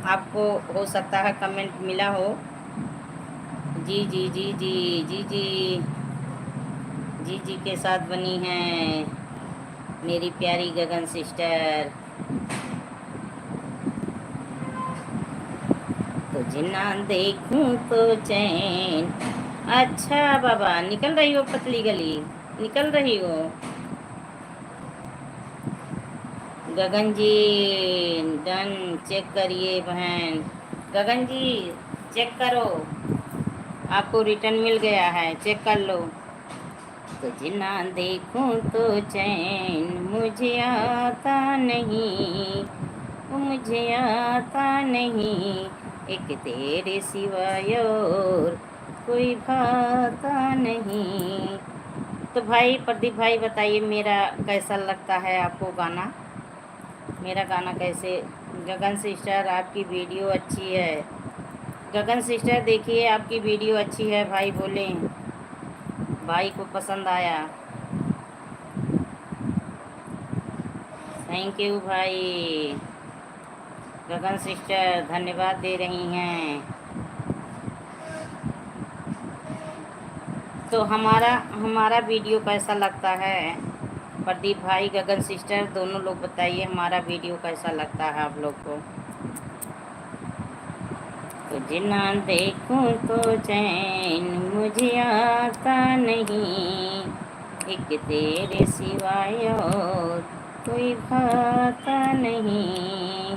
आपको हो सकता है कमेंट मिला हो। जी जी जी जी जी जी जी जी के साथ बनी हैं मेरी प्यारी गगन सिस्टर। तुझे ना देखूं तो चैन। अच्छा बाबा, निकल रही हो पतली गली, निकल रही हो। गगन जी डन, चेक करिए बहन। गगन जी चेक करो, आपको रिटर्न मिल गया है, चेक कर लो। तुझे ना देखूं तो चैन मुझे आता नहीं, मुझे आता नहीं, एक तेरे सिवाय और कोई भाता नहीं। तो भाई प्रदीप भाई बताइए, मेरा कैसा लगता है आपको गाना? मेरा गाना कैसे? गगन सिस्टर आपकी वीडियो अच्छी है। गगन सिस्टर देखिए, आपकी वीडियो अच्छी है, भाई बोले, भाई को पसंद आया। थैंक यू भाई। गगन सिस्टर धन्यवाद दे रही हैं। तो हमारा हमारा वीडियो कैसा लगता है? प्रदीप भाई, गगन सिस्टर दोनों लोग बताइए, हमारा वीडियो कैसा लगता है आप लोग को? तुझे ना देखूं तो चैन मुझे आता नहीं, एक तेरे सिवाय और कोई भाता नहीं।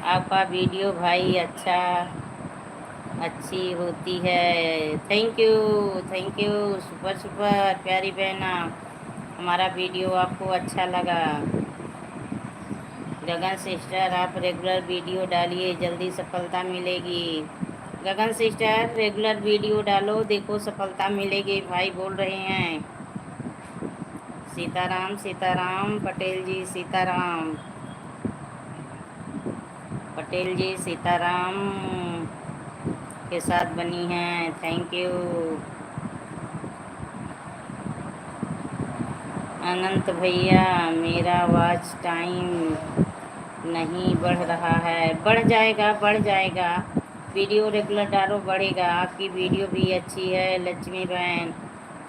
आपका वीडियो भाई अच्छी होती है। Thank you, thank you, super super प्यारी बहना, हमारा वीडियो आपको अच्छा लगा। गगन सिस्टर आप रेगुलर वीडियो डालिए, जल्दी सफलता मिलेगी। गगन सिस्टर रेगुलर वीडियो डालो, देखो सफलता मिलेगी, भाई बोल रहे हैं। सीताराम सीताराम पटेल जी, सीताराम पटेल जी, सीताराम के साथ बनी हैं, थैंक यू। अनंत भैया, मेरा वॉच टाइम नहीं बढ़ रहा है। बढ़ जाएगा, बढ़ जाएगा, वीडियो रेगुलर डालो, बढ़ेगा। आपकी वीडियो भी अच्छी है लक्ष्मी बहन,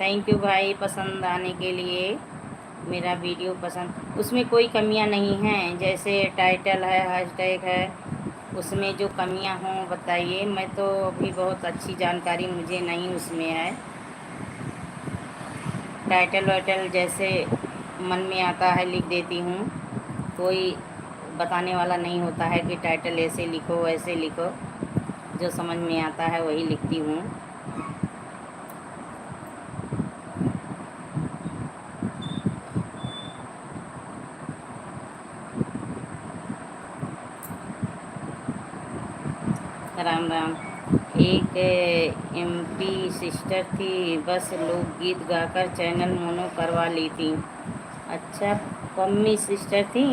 थैंक यू भाई पसंद आने के लिए। मेरा वीडियो पसंद, उसमें कोई कमियां नहीं हैं, जैसे टाइटल है, हैशटैग है, उसमें जो कमियां हों बताइए। मैं तो अभी बहुत अच्छी जानकारी मुझे नहीं उसमें है। टाइटल वाइटल जैसे मन में आता है लिख देती हूँ, कोई बताने वाला नहीं होता है कि टाइटल ऐसे लिखो वैसे लिखो, जो समझ में आता है वही लिखती हूँ। राम राम। एक एमपी सिस्टर थी, बस लोकगीत गाकर चैनल मोनो करवा ली थी। अच्छा, पम्मी सिस्टर थी,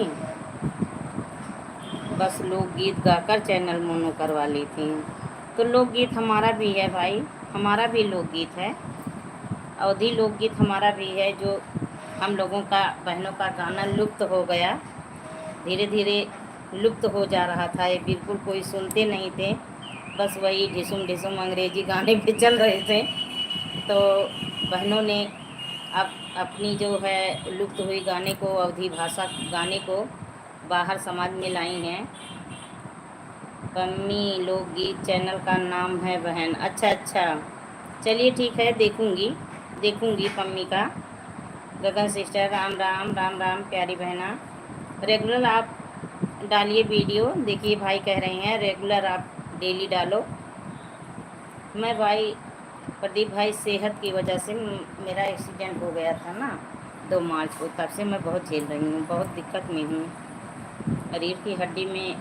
बस लोकगीत गाकर चैनल मोनो करवा ली थी। तो लोकगीत हमारा भी है भाई, हमारा भी लोकगीत है, अवधी लोकगीत हमारा भी है, जो हम लोगों का बहनों का गाना लुप्त हो गया, धीरे धीरे लुप्त हो जा रहा था, ये बिल्कुल कोई सुनते नहीं थे, बस वही ढिसुम ढिसुम अंग्रेजी गाने पे चल रहे थे। तो बहनों ने अब अपनी जो है लुप्त हुई गाने को, अवधी भाषा गाने को बाहर समाज में लाई हैं। पम्मी लोकगीत चैनल का नाम है बहन, अच्छा अच्छा, चलिए ठीक है, देखूंगी देखूंगी पम्मी का। गगन सिस्टर राम राम, राम राम प्यारी बहना, रेगुलर आप डालिए वीडियो, देखिए भाई कह रहे हैं रेगुलर आप डेली डालो। मैं भाई प्रदीप भाई सेहत की वजह से मेरा एक्सीडेंट हो गया था ना 2 मार्च को, तब से मैं बहुत झेल रही हूँ, बहुत दिक्कत में हूँ। रीढ़ की हड्डी में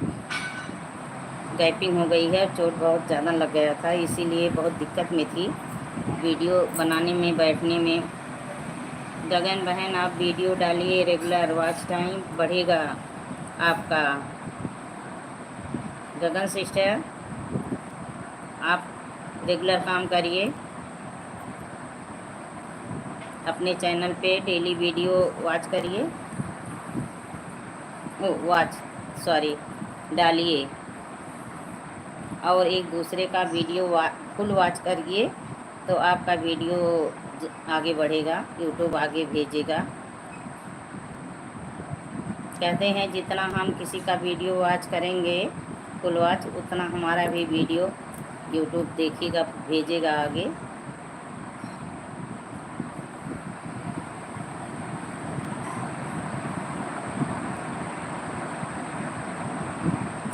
गैपिंग हो गई है, चोट बहुत ज़्यादा लग गया था, इसीलिए बहुत दिक्कत में थी वीडियो बनाने में, बैठने में। गगन बहन आप वीडियो डालिए, रेगुलर वॉच टाइम बढ़ेगा आपका। गगन सिस्टर आप रेगुलर काम करिए, अपने चैनल पे डेली वीडियो वॉच करिए, ओ वॉच सॉरी डालिए, और एक दूसरे का वीडियो फुल वॉच करिए, तो आपका वीडियो आगे बढ़ेगा, यूट्यूब आगे भेजेगा। कहते हैं जितना हम किसी का वीडियो वॉच करेंगे फुल वॉच, उतना हमारा भी वीडियो यूट्यूब देखेगा, भेजेगा आगे।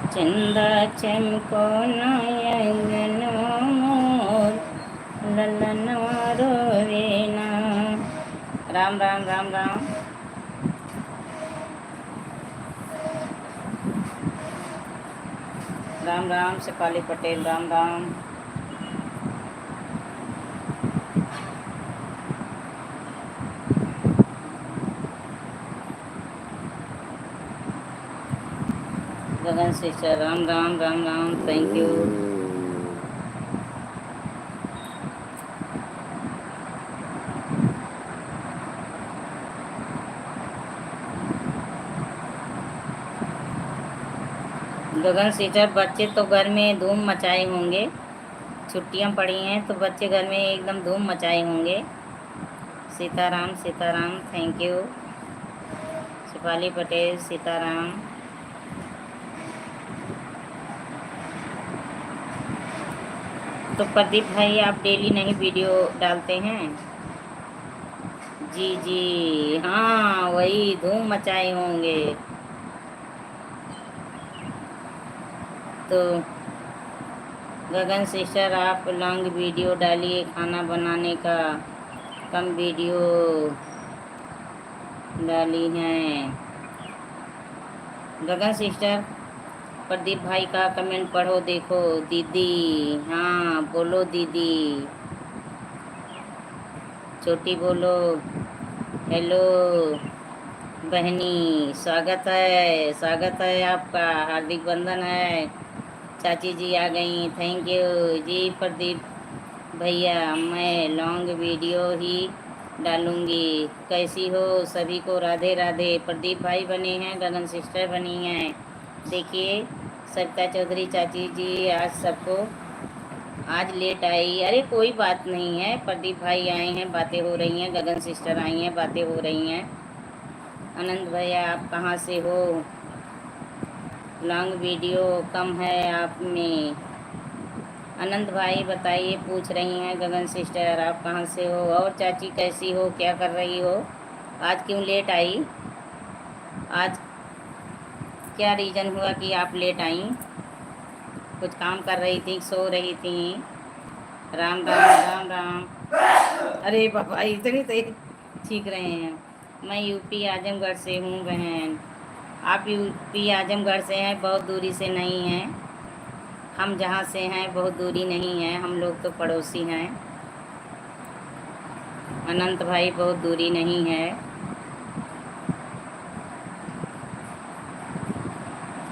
चंदा चमको नयन मोर, ललनवा रोवे ना। Ram Ram Ram Ram. Ram Ram Shefali Patel, Ram Ram. Gagan sister, Ram Ram Ram Ram, thank you. Gagan sister, बच्चे तो घर में धूम मचाए होंगे, छुट्टियां पड़ी हैं तो बच्चे घर में एकदम धूम मचाए होंगे। Sitaram Sitaram, thank you. शेफाली पटेल, सीताराम। तो प्रदीप भाई आप डेली नहीं वीडियो डालते हैं? जी जी हाँ, वही धूम मचाए होंगे। तो गगन सिस्टर आप लॉन्ग वीडियो डालिए खाना बनाने का, कम वीडियो डाली हैं। गगन सिस्टर प्रदीप भाई का कमेंट पढ़ो, देखो दीदी। हाँ बोलो दीदी, छोटी बोलो। हेलो बहनी, स्वागत है आपका, हार्दिक बंधन है। चाची जी आ गई, थैंक यू जी। प्रदीप भैया मैं लॉन्ग वीडियो ही डालूंगी, कैसी हो सभी को, राधे राधे। प्रदीप भाई बने हैं, गगन सिस्टर बनी हैं। देखिए सरिता चौधरी चाची जी आज सबको, आज लेट आई, अरे कोई बात नहीं है। प्रदीप भाई आए हैं, बातें हो रही हैं, गगन सिस्टर आई हैं, बातें हो रही हैं। आनंद भैया आप कहाँ से हो? लॉन्ग वीडियो कम है आप में। अनंत भाई बताइए, पूछ रही हैं गगन सिस्टर आप कहाँ से हो। और चाची कैसी हो, क्या कर रही हो? आज क्यों लेट आई? आज क्या रीज़न हुआ कि आप लेट आई? कुछ काम कर रही थी, सो रही थी? राम राम राम राम। अरे बाबा इतनी तेज सीख रहे हैं। मैं यूपी आजमगढ़ से हूँ बहन। आप यूपी आजमगढ़ से हैं, बहुत दूरी से नहीं हैं। हम जहाँ से हैं बहुत दूरी नहीं है, हम लोग तो पड़ोसी हैं। अनंत भाई बहुत दूरी नहीं है।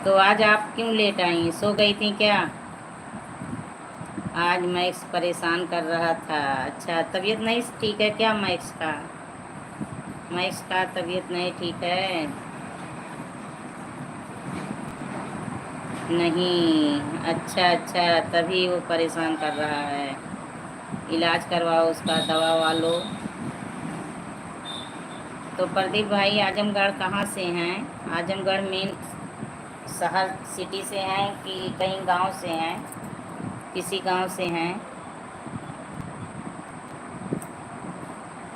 तो आज आप क्यों लेट आई, सो गई थी क्या? आज मैक्स परेशान कर रहा था। अच्छा, तबीयत नहीं ठीक है क्या मैक्स का? मैक्स का तबीयत नहीं ठीक है? नहीं, अच्छा अच्छा, तभी वो परेशान कर रहा है। इलाज करवाओ उसका, दवा वालो। तो प्रदीप भाई आजमगढ़ कहाँ से हैं? आजमगढ़ मेन शहर सिटी से हैं कि कहीं गांव से हैं? किसी गांव से हैं?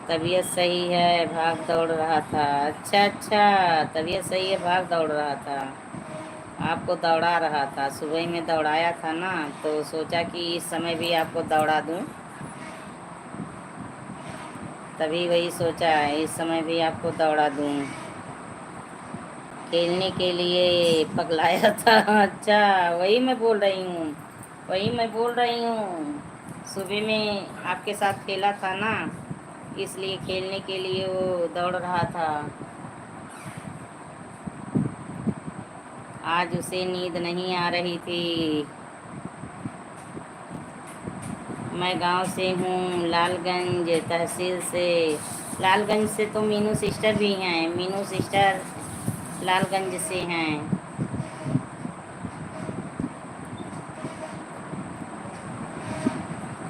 तबीयत सही है, भाग दौड़ रहा था। अच्छा अच्छा, तबीयत सही है, भाग दौड़ रहा था। आपको दौड़ा रहा था, सुबह में दौड़ाया था ना, तो सोचा कि इस समय भी आपको दौड़ा दूं, तभी वही सोचा इस समय भी आपको दौड़ा दूं। खेलने के लिए पगलाया था। अच्छा, वही मैं बोल रही हूँ, वही मैं बोल रही हूँ। सुबह में आपके साथ खेला था ना, इसलिए खेलने के लिए वो दौड़ रहा था। आज उसे नींद नहीं आ रही थी। मैं गांव से हूँ, लालगंज तहसील से। लालगंज से तो मीनू सिस्टर भी हैं, मीनू सिस्टर लालगंज से हैं।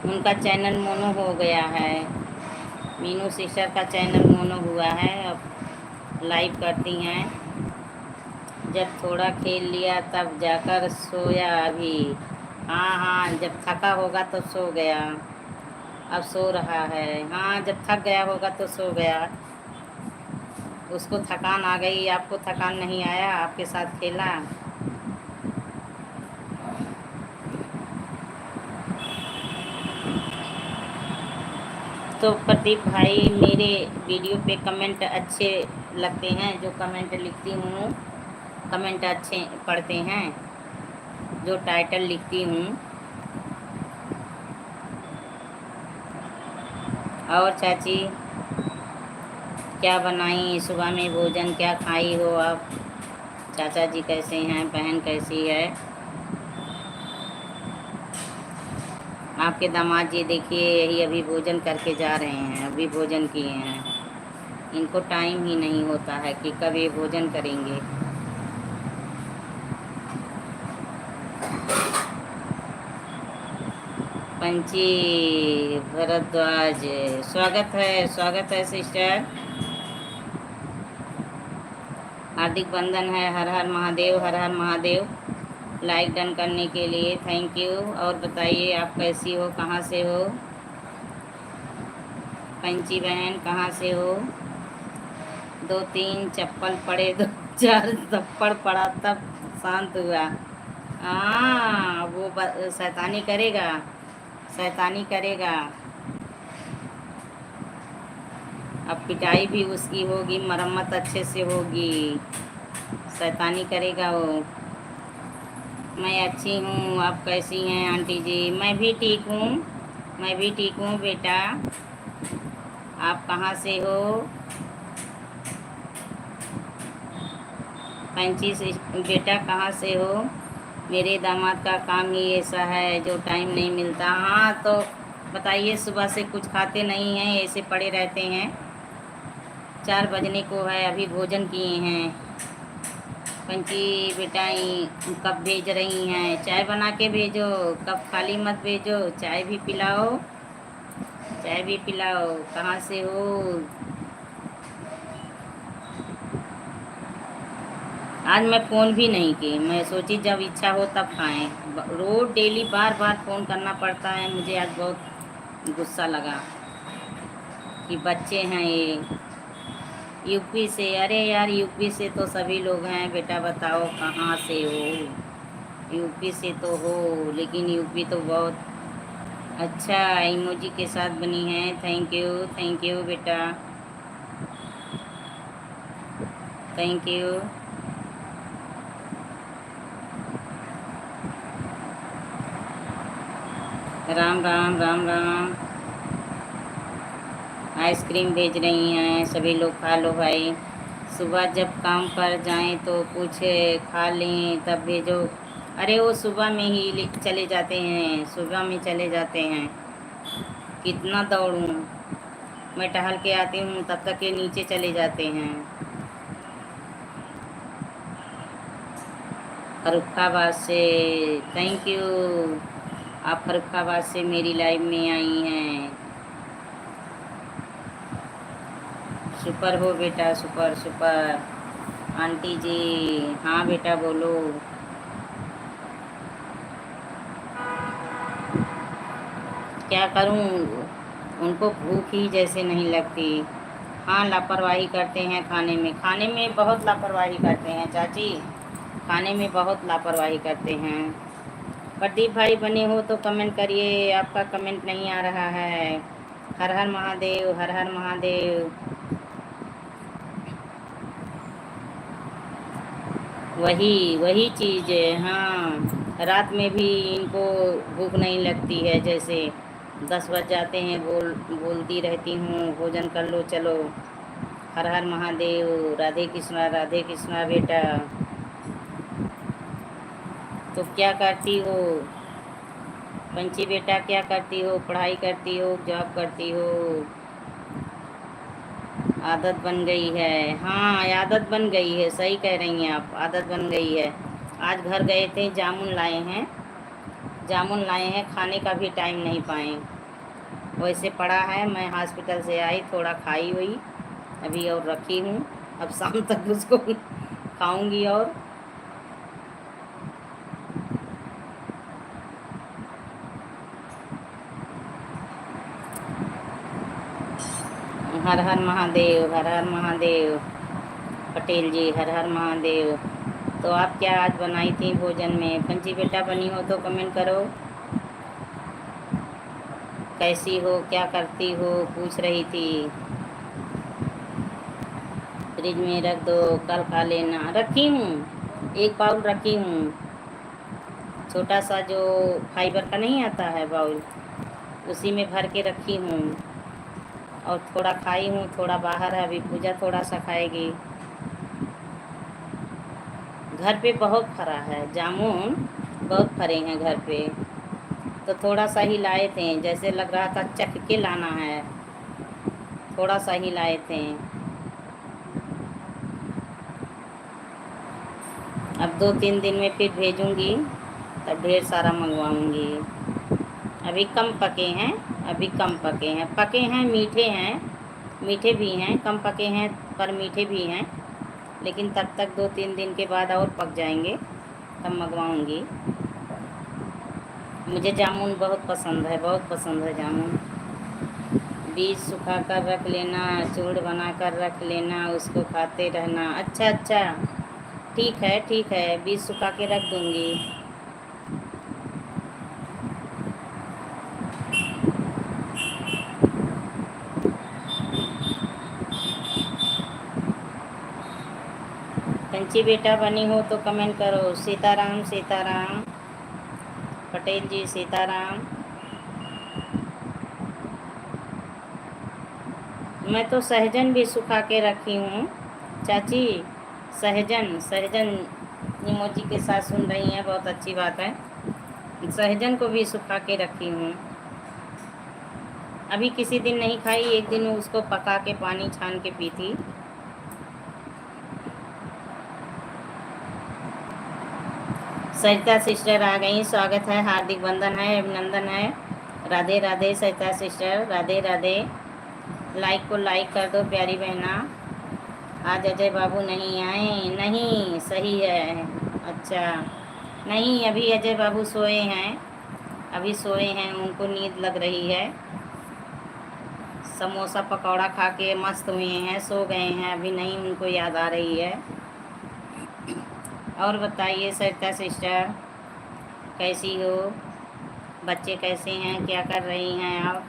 उनका चैनल मोनो हो गया है, मीनू सिस्टर का चैनल मोनो हुआ है, अब लाइव करती हैं। जब थोड़ा खेल लिया तब जाकर सोया अभी। हाँ हाँ, जब थका होगा तो सो गया। अब सो रहा है। हाँ, जब थक गया होगा तो सो गया। उसको थकान आ गई, आपको थकान नहीं आया, आपके साथ खेला। तो प्रदीप भाई, मेरे वीडियो पे कमेंट अच्छे लगते हैं? जो कमेंट लिखती हूँ, कमेंट अच्छे पढ़ते हैं? जो टाइटल लिखती हूँ। और चाची, क्या बनाई सुबह में भोजन, क्या खाई हो आप? चाचा जी कैसे हैं? बहन कैसी है? आपके दामाद जी देखिए, यही अभी भोजन करके जा रहे हैं, अभी भोजन किए हैं। इनको टाइम ही नहीं होता है कि कब ये भोजन करेंगे। पंची भरद्वाज, स्वागत है सिस्टर। हार्दिक बंधन है। हर हर महादेव, हर हर महादेव। लाइक डन करने के लिए थैंक यू। और बताइए आप कैसी हो, कहाँ से हो? पंची बहन कहाँ से हो? 2-3 चप्पल पड़े, 2-4 थप्पड़ पड़ा तब शांत हुआ। हाँ, वो शैतानी करेगा, शैतानी करेगा। अब पिटाई भी उसकी होगी, मरम्मत अच्छे से होगी। शैतानी करेगा वो। मैं अच्छी हूँ, आप कैसी हैं आंटी जी? मैं भी ठीक हूँ, मैं भी ठीक हूँ बेटा। आप कहाँ से हो? 25 बेटा कहाँ से हो? मेरे दामाद का काम ही ऐसा है, जो टाइम नहीं मिलता। हाँ, तो बताइए, सुबह से कुछ खाते नहीं हैं, ऐसे पड़े रहते हैं? 4 बजने को है, अभी भोजन किए हैं। पंची बेटा कब भेज रही हैं? चाय बना के भेजो, कब खाली मत भेजो, चाय भी पिलाओ, चाय भी पिलाओ। कहाँ से हो? आज मैं फ़ोन भी नहीं की, मैं सोची जब इच्छा हो तब खाएं। रोज़ डेली बार बार फ़ोन करना पड़ता है मुझे। आज बहुत गुस्सा लगा कि बच्चे हैं ये यूपी से। अरे यार, यूपी से तो सभी लोग हैं बेटा, बताओ कहाँ से हो? यूपी से तो हो, लेकिन यूपी तो बहुत अच्छा इमोजी के साथ बनी है। थैंक यू बेटा, thank you. Ram Ram Ram Ram. Ice cream भेज रही हैं, सभी लोग खा लो भाई। सुबह जब काम पर जाएं तो कुछ खा लें तब भेजो। अरे वो सुबह में ही चले जाते हैं, सुबह में चले जाते हैं। कितना दौड़ूं? मैं टहल के आती हूँ तब तक ये नीचे चले जाते हैं। फर्रुखाबाद से, थैंक यू। आप फर्रुखाबाद से मेरी लाइव में आई हैं। सुपर हो बेटा, सुपर सुपर। आंटी जी, हाँ बेटा बोलो। क्या करूं, उनको भूख ही जैसे नहीं लगती। हाँ, लापरवाही करते हैं खाने में, खाने में बहुत लापरवाही करते हैं चाची, खाने में बहुत लापरवाही करते हैं। प्रदीप भाई बने हो तो कमेंट करिए, आपका कमेंट नहीं आ रहा है। हर हर महादेव, हर हर महादेव। वही वही चीज़ है। हाँ, रात में भी इनको भूख नहीं लगती है, जैसे 10 बज जाते हैं, बोलती रहती हूँ भोजन कर लो चलो। हर हर महादेव, राधे कृष्णा बेटा। तो क्या करती हो पंची बेटा, क्या करती हो? पढ़ाई करती हो, जॉब करती हो? आदत बन गई है। हाँ, आदत बन गई है, सही कह रही हैं आप, आदत बन गई है। आज घर गए थे, जामुन लाए हैं, जामुन लाए हैं, खाने का भी टाइम नहीं पाए। वैसे पड़ा है, मैं हॉस्पिटल से आई, थोड़ा खाई हुई अभी और रखी हूँ। अब शाम तक उसको खाऊंगी। और हर हर महादेव, हर हर महादेव। पटेल जी, हर हर महादेव। तो आप क्या आज बनाई थी भोजन में? पंची बेटा बनी हो तो कमेंट करो। कैसी हो, क्या करती हो, पूछ रही थी। फ्रिज में रख दो, कल खा लेना। रखी हूँ, एक बाउल रखी हूँ, छोटा सा जो फाइबर का नहीं आता है बाउल, उसी में भर के रखी हूँ। और थोड़ा खाई हूँ, थोड़ा बाहर है, अभी पूजा थोड़ा सा खाएगी। घर पे बहुत फरा है जामुन, बहुत फरे हैं घर पे, तो थोड़ा सा ही लाए थे, जैसे लग रहा था चख के लाना है, थोड़ा सा ही लाए थे। अब 2-3 दिन में फिर भेजूंगी, तब ढेर सारा मंगवाऊंगी। अभी कम पके हैं, अभी कम पके हैं, पके हैं, मीठे हैं, मीठे भी हैं, कम पके हैं पर मीठे भी हैं, लेकिन तब तक 2-3 दिन के बाद और पक जाएंगे, तब मंगवाऊंगी। मुझे जामुन बहुत पसंद है, बहुत पसंद है जामुन। बीज सुखा कर रख लेना, चूड़ बना कर रख लेना, उसको खाते रहना। अच्छा अच्छा, ठीक है ठीक है, बीज सुखा के रख दूंगी। पंची बेटा बनी हो तो कमेंट करो। सीताराम सीताराम। पटेल जी सीताराम। मैं तो सहजन भी सुखा के रखी हूँ चाची। सहजन, सहजन इमोजी के साथ सुन रही हैं, बहुत अच्छी बात है। सहजन को भी सुखा के रखी हूँ। अभी किसी दिन नहीं खाई, एक दिन उसको पका के पानी छान के पी थी। सरिता सिस्टर आ गई, स्वागत है, हार्दिक वंदन है, अभिनंदन है। राधे राधे सरिता सिस्टर, राधे राधे। लाइक को लाइक कर दो प्यारी बहना। आज अजय बाबू नहीं आए? नहीं, सही है। अच्छा, नहीं, अभी अजय बाबू सोए हैं, अभी सोए हैं, उनको नींद लग रही है। समोसा पकौड़ा खा के मस्त हुए हैं, सो गए हैं, अभी नहीं उनको याद आ रही है। और बताइए सरिता सिस्टर, कैसी हो? बच्चे कैसे हैं, क्या कर रही हैं आप?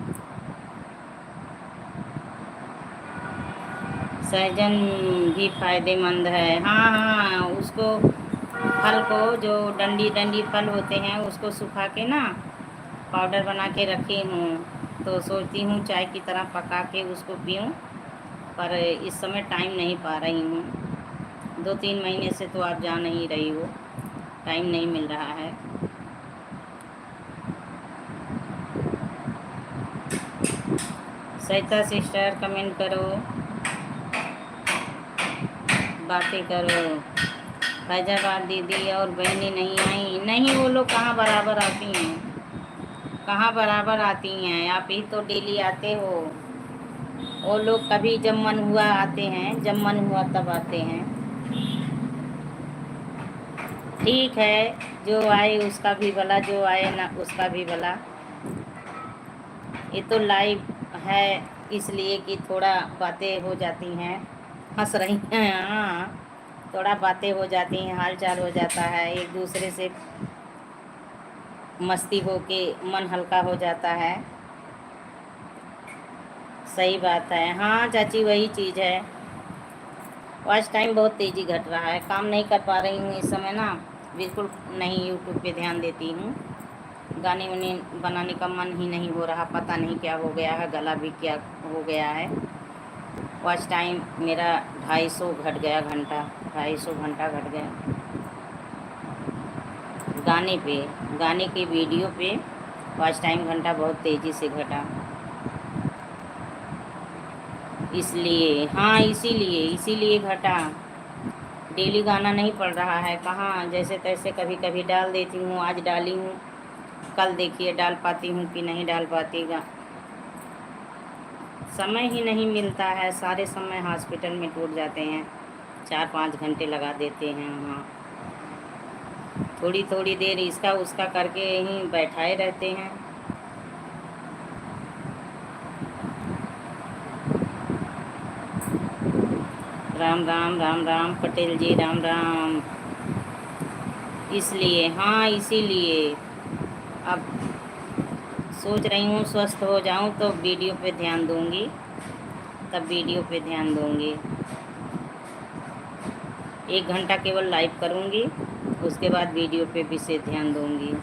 सहजन भी फायदेमंद है, हाँ हाँ, उसको फल को, जो डंडी डंडी फल होते हैं, उसको सुखा के ना पाउडर बना के रखी हूँ, तो सोचती हूँ चाय की तरह पका के उसको पीऊँ, पर इस समय टाइम नहीं पा रही हूँ। 2-3 महीने से तो आप जान ही रही हो, टाइम नहीं मिल रहा है। सरिता सिस्टर कमेंट करो, बातें करो। फैजाबाद दीदी और बहनी नहीं आई? नहीं, वो लोग कहाँ बराबर आती हैं, कहाँ बराबर आती हैं, आप ही तो डेली आते हो। वो लोग कभी जब मन हुआ आते हैं, जब मन हुआ तब आते हैं। ठीक है, जो आए उसका भी भला, जो आए ना उसका भी भला। ये तो लाइव है, इसलिए कि थोड़ा बातें हो जाती हैं। हंस रही हैं, हाँ, थोड़ा बातें हो जाती हैं, हाल चाल हो जाता है, एक दूसरे से मस्ती हो के मन हल्का हो जाता है। सही बात है, हाँ चाची, वही चीज़ है। वॉच टाइम बहुत तेज़ी घट रहा है, काम नहीं कर पा रही हूँ इस समय ना, बिल्कुल नहीं यूट्यूब पे ध्यान देती हूँ। गाने वाने बनाने का मन ही नहीं हो रहा, पता नहीं क्या हो गया है, गला भी क्या हो गया है। वॉच टाइम मेरा 250 घट गया घंटा, 250 घंटा घट गया गाने पे, गाने के वीडियो पे वॉच टाइम घंटा बहुत तेज़ी से घटा, इसलिए, हाँ, इसीलिए घटा। डेली गाना नहीं पड़ रहा है, कहाँ, जैसे तैसे कभी कभी डाल देती हूँ, आज डाली हूँ, कल देखिए डाल पाती हूँ कि नहीं डाल पाती। समय ही नहीं मिलता है, सारे समय हॉस्पिटल में टूट जाते हैं, 4-5 घंटे लगा देते हैं वहाँ, थोड़ी थोड़ी देर इसका उसका करके यहीं बैठाए रहते हैं। राम राम राम राम पटेल जी, राम राम। इसलिए, हाँ इसीलिए अब सोच रही हूँ स्वस्थ हो जाऊँ तो वीडियो पे ध्यान दूँगी, तब वीडियो पे ध्यान दूँगी। 1 घंटा केवल लाइव करूँगी, उसके बाद वीडियो पे विशेष ध्यान दूँगी।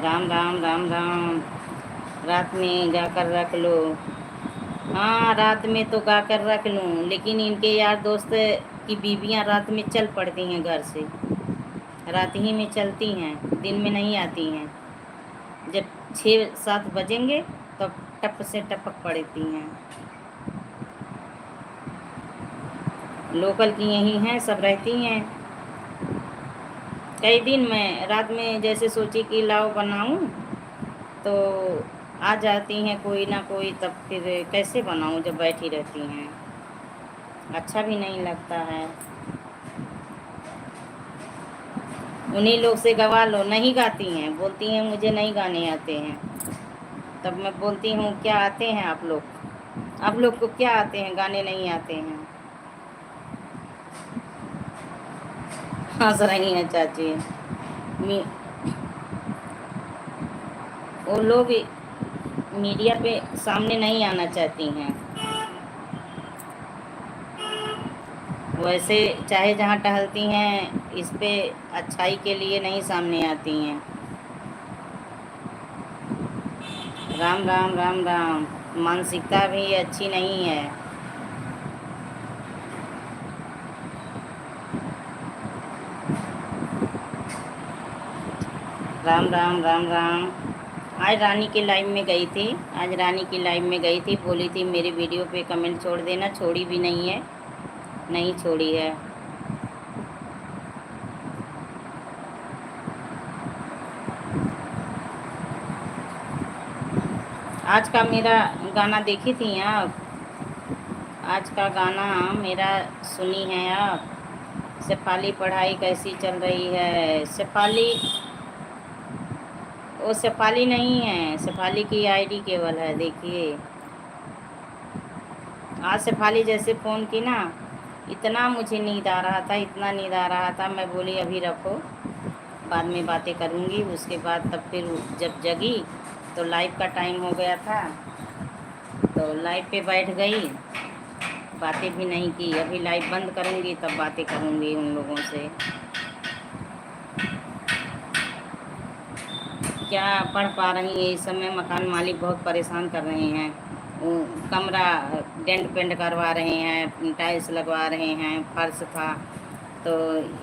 राम राम राम राम। रात में गाकर रख लो। हाँ रात में तो गाकर रख लूँ, लेकिन इनके यार दोस्त की बीवियाँ रात में चल पड़ती हैं घर से, रात ही में चलती हैं, दिन में नहीं आती हैं। जब 6-7 बजेंगे तब टप से टपक पड़ती हैं। लोकल की यही हैं, सब रहती हैं। कई दिन मैं रात में जैसे सोची कि लाओ बनाऊं, तो आ जाती हैं कोई ना कोई, तब फिर कैसे बनाऊं जब बैठी रहती हैं, अच्छा भी नहीं लगता है। उन्हीं लोग से गवा लो, नहीं गाती हैं, बोलती हैं मुझे नहीं गाने आते हैं। तब मैं बोलती हूँ क्या आते हैं आप लोग को क्या आते हैं, गाने नहीं आते हैं। हंस रही हैं चाची। वो लोग मीडिया पे सामने नहीं आना चाहती हैं। वैसे चाहे जहाँ टहलती हैं, इस पे अच्छाई के लिए नहीं सामने आती हैं। राम राम राम राम। मानसिकता भी अच्छी नहीं है। राम राम राम राम। आज रानी के लाइव में गई थी, आज रानी की लाइव में गई थी, बोली थी मेरी वीडियो पे कमेंट छोड़ देना, छोड़ी भी नहीं है, नहीं छोड़ी है। आज का मेरा गाना देखी थी आप? आज का गाना मेरा सुनी है आप? शेफाली पढ़ाई कैसी चल रही है? शेफाली, वो शेफाली नहीं है, शेफाली की आईडी केवल है, देखिए। आज शेफाली जैसे फ़ोन की ना, इतना मुझे नींद आ रहा था, इतना नींद आ रहा था, मैं बोली अभी रखो, बाद में बातें करूँगी। उसके बाद तब फिर जब जगी तो लाइव का टाइम हो गया था, तो लाइव पे बैठ गई, बातें भी नहीं की। अभी लाइव बंद करूँगी तब बातें करूँगी उन लोगों से। क्या पढ़ पा रही है इस समय? मकान मालिक बहुत परेशान कर रहे हैं। कमरा डेंट पेंट करवा रहे हैं, टाइल्स लगवा रहे हैं, फर्श था तो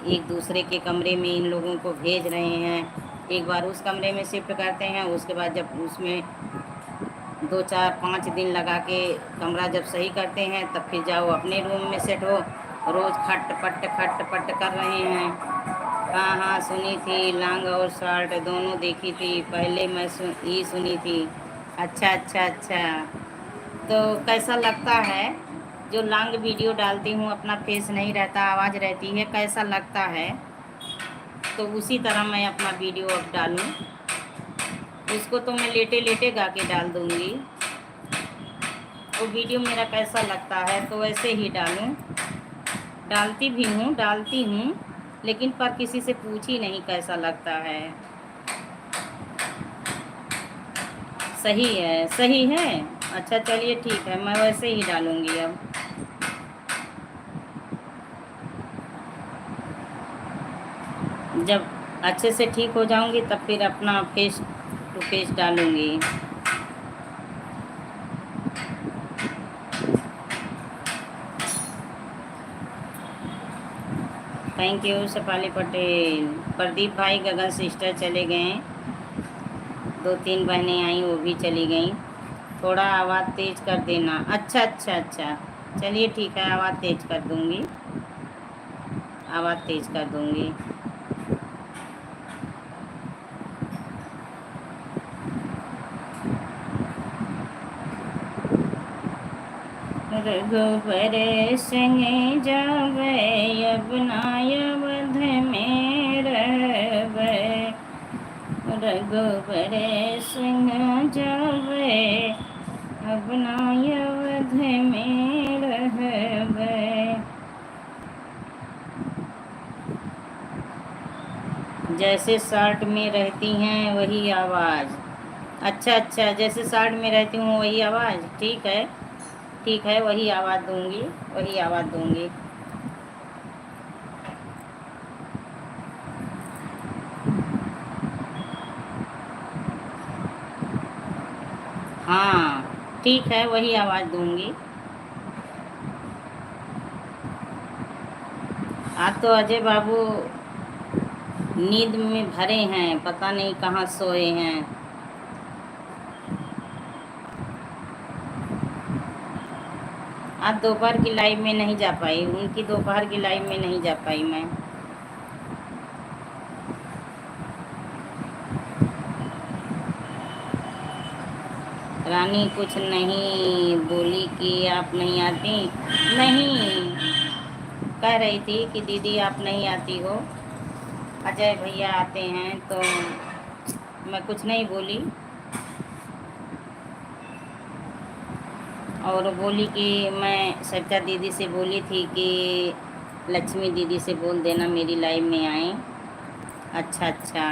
एक दूसरे के कमरे में इन लोगों को भेज रहे हैं। एक बार उस कमरे में शिफ्ट करते हैं, उसके बाद जब उसमें 2-4-5 दिन लगा के कमरा जब सही करते हैं, तब फिर जाओ अपने रूम में सेट हो। रोज़ खट पट कर रहे हैं। हाँ हाँ सुनी थी, लॉन्ग और शॉर्ट दोनों देखी थी, पहले मैं ये सुनी थी। अच्छा अच्छा अच्छा। तो कैसा लगता है? जो लॉन्ग वीडियो डालती हूँ अपना फेस नहीं रहता, आवाज़ रहती है, कैसा लगता है? तो उसी तरह मैं अपना वीडियो अब डालूँ, उसको तो मैं लेटे लेटे गा के डाल दूँगी। वो वीडियो मेरा कैसा लगता है तो वैसे ही डालूँ। डालती भी हूँ, डालती हूँ, लेकिन पर किसी से पूछी नहीं कैसा लगता है। सही है, सही है। अच्छा चलिए ठीक है, मैं वैसे ही डालूँगी अब। जब अच्छे से ठीक हो जाऊँगी तब फिर अपना फेस टू फेस डालूँगी। Thank you Shefali Patel. प्रदीप भाई, गगन सिस्टर चले गए, 2-3 बहनें आई वो भी चली गई। थोड़ा आवाज़ तेज़ कर देना। अच्छा अच्छा अच्छा, चलिए ठीक है, आवाज़ तेज़ कर दूँगी, आवाज़ तेज़ कर दूँगी। रघुबर संग जावे अब नायवध में रहबै, रघुबर सिंह जावे अपना अवध में रहबै। जैसे शर्ट में रहती हैं वही आवाज़। अच्छा अच्छा, जैसे शर्ट में रहती हूँ वही आवाज़। ठीक है ठीक है, वही आवाज़ दूंगी, वही आवाज़ दूंगी। हाँ ठीक है, वही आवाज़ दूंगी। आज तो अजय बाबू नींद में भरे हैं, पता नहीं कहाँ सोए हैं। आज दोपहर की लाइव में नहीं जा पाई, उनकी दोपहर की लाइव में नहीं जा पाई मैं। रानी कुछ नहीं बोली कि आप नहीं आती। नहीं, कह रही थी कि दीदी आप नहीं आती हो, अजय भैया आते हैं, तो मैं कुछ नहीं बोली। और बोली कि मैं सविता दीदी से बोली थी कि लक्ष्मी दीदी से बोल देना मेरी लाइव में आए। अच्छा अच्छा,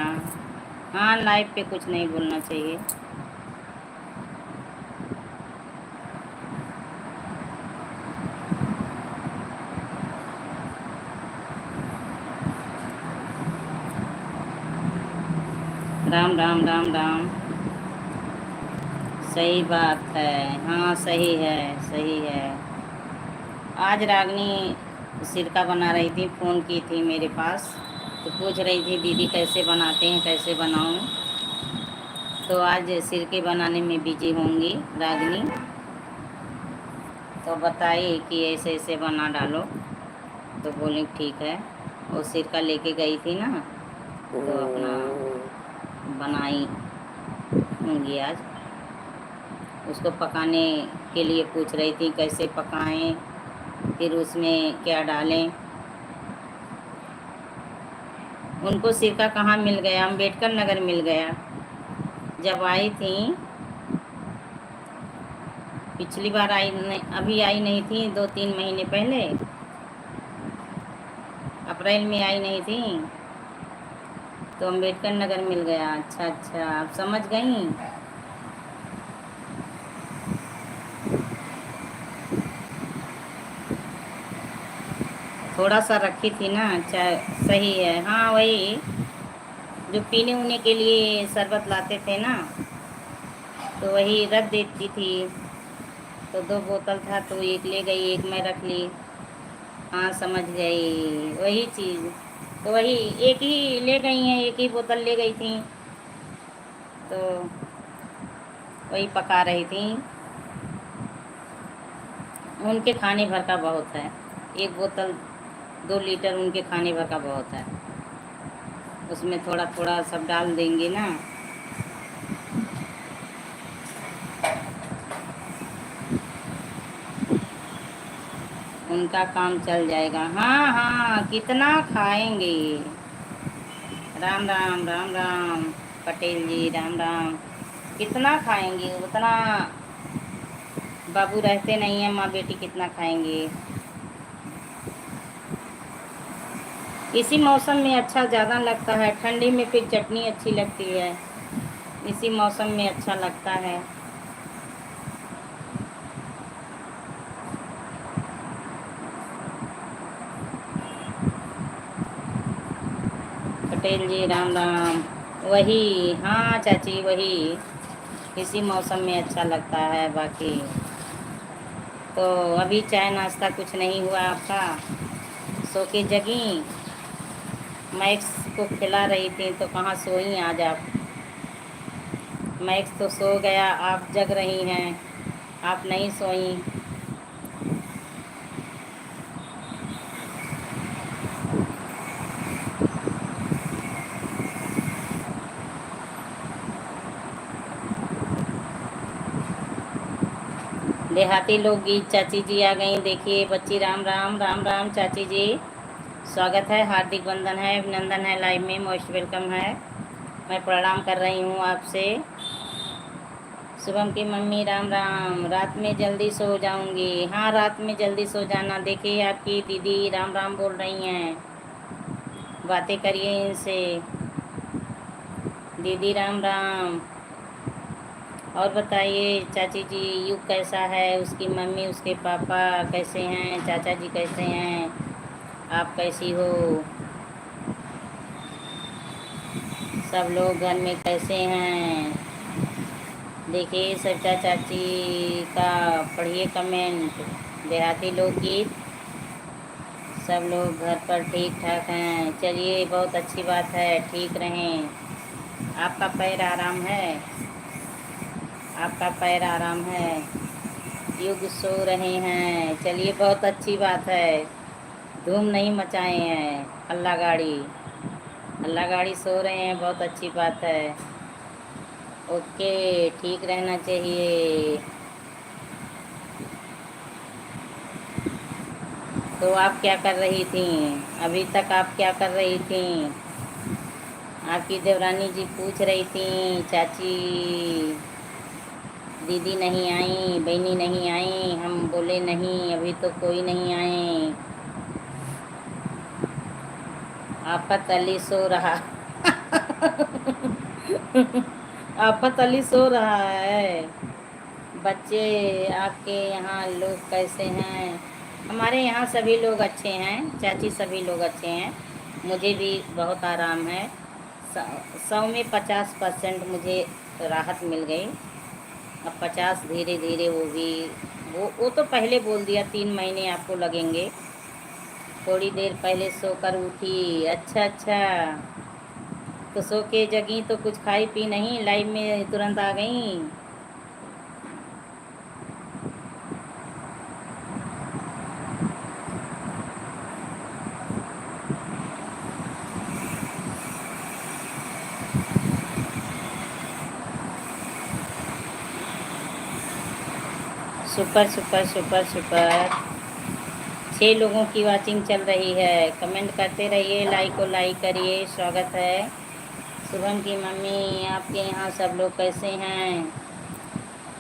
हाँ लाइव पे कुछ नहीं बोलना चाहिए। राम राम राम राम। सही बात है, हाँ सही है सही है। आज रागनी सिरका बना रही थी, फ़ोन की थी मेरे पास, तो पूछ रही थी दीदी कैसे बनाते हैं, कैसे बनाऊं। तो आज सिरके बनाने में बिजी होंगी रागनी, तो बताई कि ऐसे ऐसे बना डालो। तो बोली ठीक है। वो सिरका लेके गई थी ना, तो अपना बनाई होंगी आज। उसको पकाने के लिए पूछ रही थी कैसे पकाएं, फिर उसमें क्या डालें। उनको सिरका कहाँ मिल गया, अम्बेडकर नगर मिल गया। जब आई थी पिछली बार आई नहीं, अभी आई नहीं थी, 2-3 महीने पहले, अप्रैल में आई नहीं थी, तो अम्बेडकर नगर मिल गया। अच्छा अच्छा, आप समझ गई। थोड़ा सा रखी थी ना। अच्छा सही है, हाँ वही जो पीने उने के लिए शरबत लाते थे ना, तो वही रख देती थी। तो 2 बोतल था, तो एक ले गई, एक मैं रख ली। हाँ समझ गई, वही चीज़। तो वही एक ही ले गई हैं, एक ही बोतल ले गई थी, तो वही पका रही थी। उनके खाने भर का बहुत है, एक बोतल 2 लीटर उनके खाने भर का बहुत है। उसमें थोड़ा थोड़ा सब डाल देंगे ना, उनका काम चल जाएगा। हाँ हाँ, कितना खाएंगे। राम राम राम राम पटेल जी, राम राम। कितना खाएंगे, उतना बाबू रहते नहीं हैं, माँ बेटी कितना खाएंगे। इसी मौसम में अच्छा ज़्यादा लगता है, ठंडी में फिर चटनी अच्छी लगती है, इसी मौसम में अच्छा लगता है। पटेल जी राम राम। वही, हाँ चाची वही, इसी मौसम में अच्छा लगता है। बाकी तो अभी चाय नाश्ता कुछ नहीं हुआ आपका, सो के जगी। मैक्स को खिला रही थी, तो कहाँ सोई आज आप। मैक्स तो सो गया, आप जग रही हैं, आप नहीं सोई। देहाती लोकगीत चाची जी आ गई, देखिए बच्ची। राम राम राम राम चाची जी, स्वागत है, हार्दिक वंदन है, अभिनंदन है, लाइव में मोस्ट वेलकम है। मैं प्रणाम कर रही हूँ आपसे। शुभम की मम्मी राम राम। रात में जल्दी सो जाऊंगी। हाँ, रात में जल्दी सो जाना। देखिए आपकी दीदी राम राम बोल रही हैं, बातें करिए इनसे। दीदी राम राम। और बताइए चाची जी, युग कैसा है, उसकी मम्मी उसके पापा कैसे हैं, चाचा जी कैसे हैं, आप कैसी हो, सब लोग घर में कैसे हैं। देखिए सविता चाची का पढ़िए कमेंट। देहाती लोकगीत। सब लोग घर पर ठीक ठाक हैं। चलिए, बहुत अच्छी बात है, ठीक रहें। आपका पैर आराम है, आपका पैर आराम है। युग सो रहे हैं, चलिए बहुत अच्छी बात है। धूम नहीं मचाए हैं, हल्ला गाड़ी। हल्ला गाड़ी सो रहे हैं, बहुत अच्छी बात है। ओके, ठीक रहना चाहिए। तो आप क्या कर रही थी? अभी तक आप क्या कर रही थी? आपकी देवरानी जी पूछ रही थी, चाची दीदी नहीं आई, बहनी नहीं आई। हम बोले नहीं, अभी तो कोई नहीं आए। आफत अली सो रहा। आफत अली सो रहा है। बच्चे आपके यहाँ लोग कैसे हैं? हमारे यहाँ सभी लोग अच्छे हैं चाची, सभी लोग अच्छे हैं। मुझे भी बहुत आराम है। 100 में 50% मुझे राहत मिल गई। अब 50 धीरे धीरे वो भी, वो तो पहले बोल दिया 3 महीने आपको लगेंगे। थोड़ी देर पहले सोकर उठी। अच्छा अच्छा, तो सो के जगी तो कुछ खाई पी नहीं, लाइव में तुरंत आ गई। Super super super super. 6 लोगों की वाचिंग चल रही है। कमेंट करते रहिए, लाइक को लाइक करिए। स्वागत है। शुभम की मम्मी, आपके यहाँ सब लोग कैसे हैं?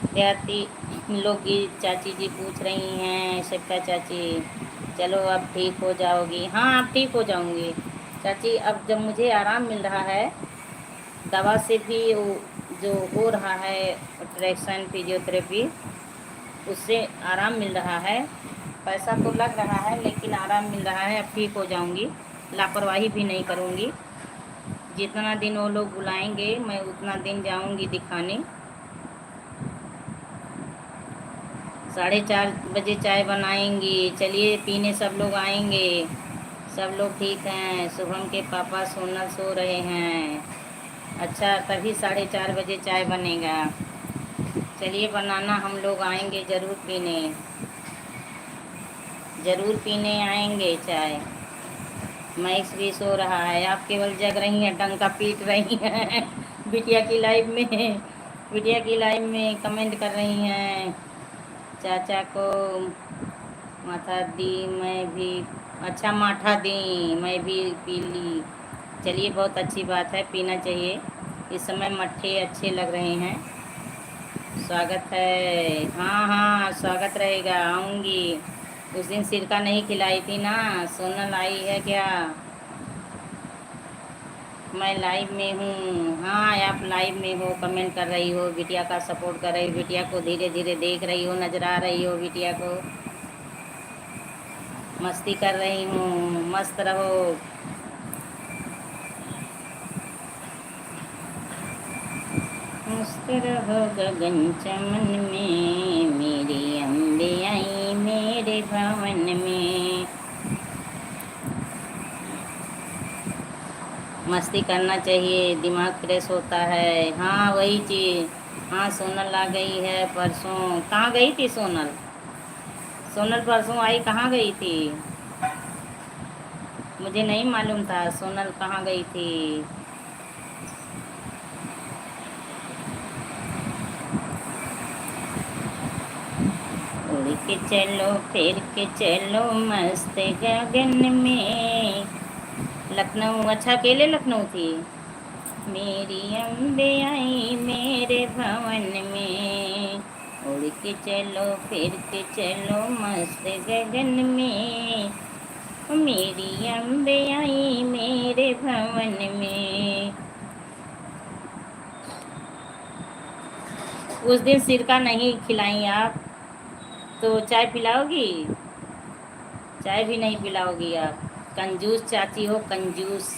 देहाती लोकगीत चाची जी पूछ रही हैं, शिप्का चाची। चलो अब ठीक हो जाओगी। हाँ, आप ठीक हो जाऊंगी चाची। अब जब मुझे आराम मिल रहा है, दवा से भी जो हो रहा है ट्रैक्शन फिजियोथेरेपी, उससे आराम मिल रहा है। पैसा तो लग रहा है लेकिन आराम मिल रहा है। अब ठीक हो जाऊंगी, लापरवाही भी नहीं करूंगी। जितना दिन वो लोग बुलाएंगे मैं उतना दिन जाऊंगी दिखाने। 4:30 बजे चाय बनाएंगी। चलिए पीने सब लोग आएंगे। सब लोग ठीक हैं। शुभम के पापा सोनल सो रहे हैं। अच्छा, तभी 4:30 बजे चाय बनेगा। चलिए बनाना, हम लोग आएंगे ज़रूर पीने, ज़रूर पीने आएंगे चाय। मैक्स भी सो रहा है, आप केवल जग रही हैं, डंका पीट रही हैं। बिटिया की लाइव में, बिटिया की लाइव में कमेंट कर रही हैं। चाचा को माथा दी मैं भी। अच्छा, माठा दी मैं भी पी ली। चलिए बहुत अच्छी बात है, पीना चाहिए। इस समय मट्ठे अच्छे लग रहे हैं। स्वागत है। हाँ हाँ, स्वागत रहेगा, आऊँगी। उस दिन सिरका नहीं खिलाई थी ना। सोनल आई है क्या? मैं लाइव में हूँ। हाँ, आप लाइव में हो, कमेंट कर रही हो, बिटिया का सपोर्ट कर रही हो, बिटिया को धीरे धीरे देख रही हो, नजर आ रही हो बिटिया को। मस्ती कर रही हूँ, मस्त रहो। मस्त रहो गगन चमन में, मेरी अम्बे आई मेरे भवन में। मस्ती करना चाहिए, दिमाग फ्रेश होता है। हाँ वही चीज़। हाँ, सोनल आ गई है परसों। कहाँ गई थी सोनल? सोनल परसों आई, कहाँ गई थी? मुझे नहीं मालूम था सोनल कहाँ गई थी। उड़ के चलो फिर के चलो मस्त गगन में। लखनऊ? अच्छा, अकेले लखनऊ थी? मेरी अम्बे आई मेरे भवन में, उड़ के चलो फिर के चलो मस्त गगन में, मेरी अम्बे आई मेरे भवन में। उस दिन सिरका नहीं खिलाई आप, तो चाय पिलाओगी? चाय भी नहीं पिलाओगी आप, कंजूस चाची हो, कंजूस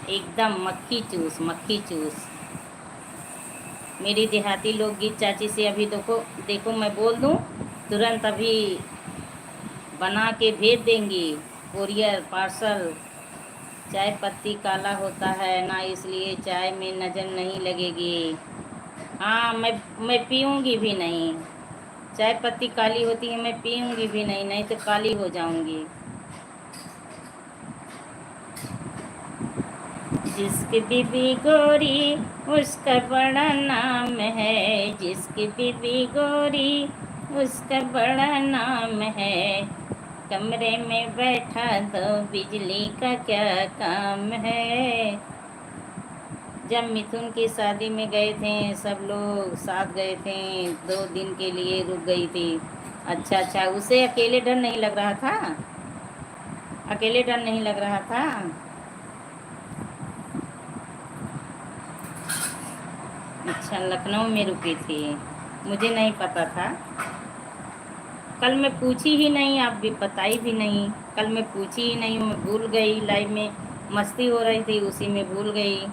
एकदम, मक्खी चूस मक्खी चूस। मेरी देहाती लोकगीत चाची से अभी देखो देखो, मैं बोल दूँ तुरंत अभी बना के भेज देंगी, कोरियर पार्सल। चाय पत्ती काला होता है ना, इसलिए चाय में नज़र नहीं लगेगी। हाँ, मैं पीऊँगी भी नहीं। चाय पत्ती काली होती है, मैं पीऊँगी भी नहीं, नहीं तो काली हो जाऊँगी। जिसकी बीबी गोरी उसका बड़ा नाम है, जिसकी बीबी गोरी उसका बड़ा नाम है, कमरे में बैठा तो बिजली का क्या काम है। जब मिथुन की शादी में गए थे, सब लोग साथ गए थे, 2 दिन के लिए रुक गई थी। अच्छा अच्छा, उसे अकेले डर नहीं लग रहा था? अकेले डर नहीं लग रहा था? अच्छा, लखनऊ में रुकी थी, मुझे नहीं पता था। कल मैं पूछी ही नहीं, आप भी बताई भी नहीं। कल मैं पूछी ही नहीं, मैं भूल गई, लाइव में मस्ती हो रही थी उसी में भूल गई।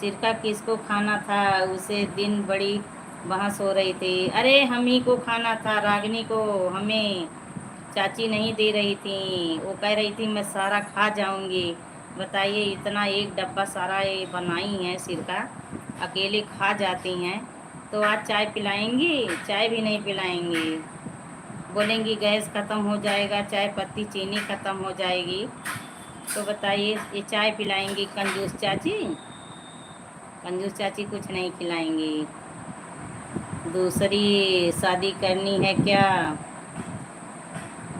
सिरका किसको खाना था, उसे दिन बड़ी बहस हो रही थी। अरे हम ही को खाना था, रागिनी को, हमें चाची नहीं दे रही थी। वो कह रही थी मैं सारा खा जाऊंगी। बताइए, इतना एक डब्बा सारा ये बनाई है सिरका, अकेले खा जाती हैं। तो आज चाय पिलाएंगी? चाय भी नहीं पिलाएंगी, बोलेंगी गैस ख़त्म हो जाएगा, चाय पत्ती चीनी ख़त्म हो जाएगी। तो बताइए, ये चाय पिलाएंगी कंजूस चाची? कंजूस चाची कुछ नहीं खिलाएंगी। दूसरी शादी करनी है क्या?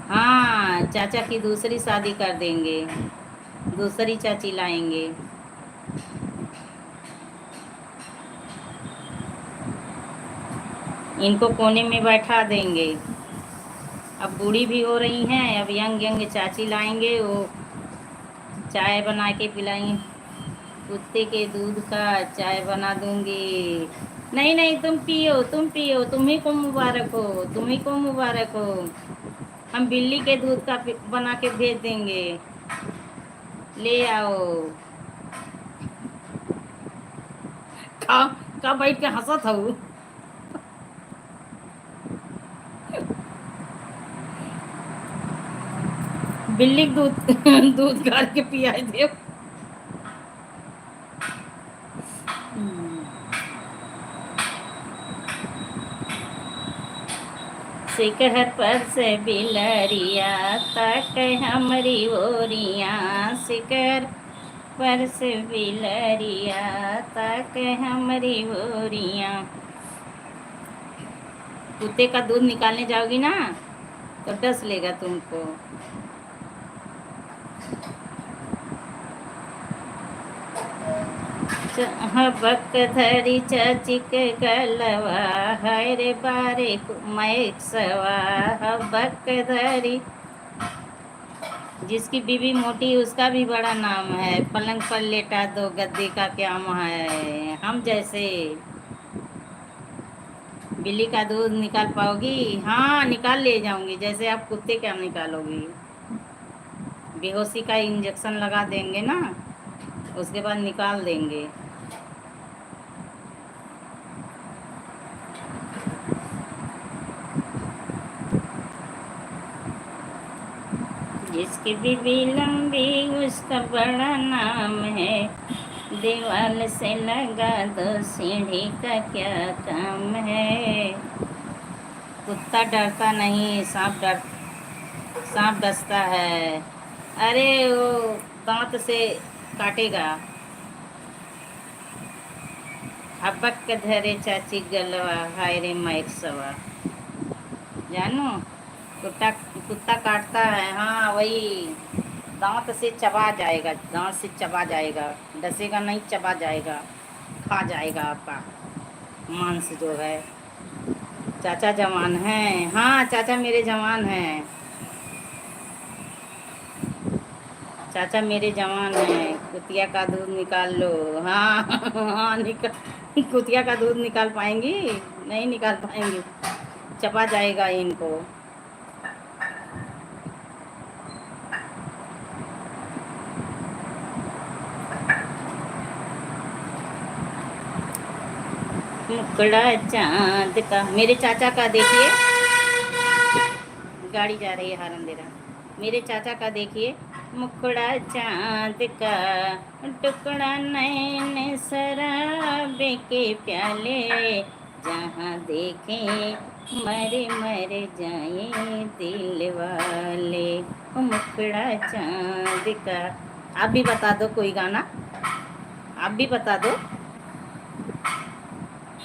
हाँ, चाचा की दूसरी शादी कर देंगे, दूसरी चाची लाएंगे। इनको कोने में बैठा देंगे। अब बूढ़ी भी हो रही हैं, अब यंग यंग चाची लाएंगे, वो चाय बना के पिलाएंगे। कुत्ते के दूध का चाय बना दूंगी। नहीं नहीं, तुम पियो, तुम पियो, तुम्ही को मुबारक हो, तुम्ही को मुबारक हो। हम बिल्ली के दूध का बना के भेज देंगे, ले आओ। का का बैठ के हंसत हूँ। बिल्ली के दूध दूध गार के पियाई दे। शिखर पर से बिलरिया तक हमरी ओरिया, शिखर पर से बिलरिया तक हमरी ओरिया। कुत्ते का दूध निकालने जाओगी ना, तो डस लेगा तुमको। हबक धरी चचिक गलवा, हाय रे बारे मैक सवा, हबक धरी। जिसकी बीवी मोटी उसका भी बड़ा नाम है, पलंग पर लेटा दो गद्दे का क्या मुँह है। हम जैसे बिल्ली का दूध निकाल पाओगी? हाँ, निकाल ले जाऊंगी, जैसे आप कुत्ते क्या निकालोगी। बेहोशी का इंजेक्शन लगा देंगे ना, उसके बाद निकाल देंगे। जिसकी बीबी लंबी उसका बड़ा नाम है, दीवाल से लगा दो सीढ़ी का क्या काम है। कुत्ता डरता नहीं, सांप डसता है। अरे वो दांत से काटेगा। हबक धरे चाची गलवा, हाय रे माइक सवा। जानो, कुत्ता कुत्ता काटता है, हाँ वही, दांत से चबा जाएगा, दांत से चबा जाएगा, डसेगा नहीं, चबा जाएगा, खा जाएगा आपका मांस जो है। चाचा जवान हैं, हाँ चाचा मेरे जवान हैं, चाचा मेरे जवान हैं। कुतिया का दूध निकाल लो। हाँ हाँ निकाल, कुतिया का दूध निकाल पाएंगी? नहीं निकाल पाएंगी, चबा जाएगा इनको। मुखड़ा चांद का, मेरे चाचा का देखिए, गाड़ी जा रही है हारन दे रहा। मेरे चाचा का देखिए, मुखड़ा चांद का, टुकड़ा नैन शराबे के प्याले, जहाँ देखे मरे मरे जाए दिल वाले। मुखड़ा चांद का। आप भी बता दो कोई गाना, आप भी बता दो।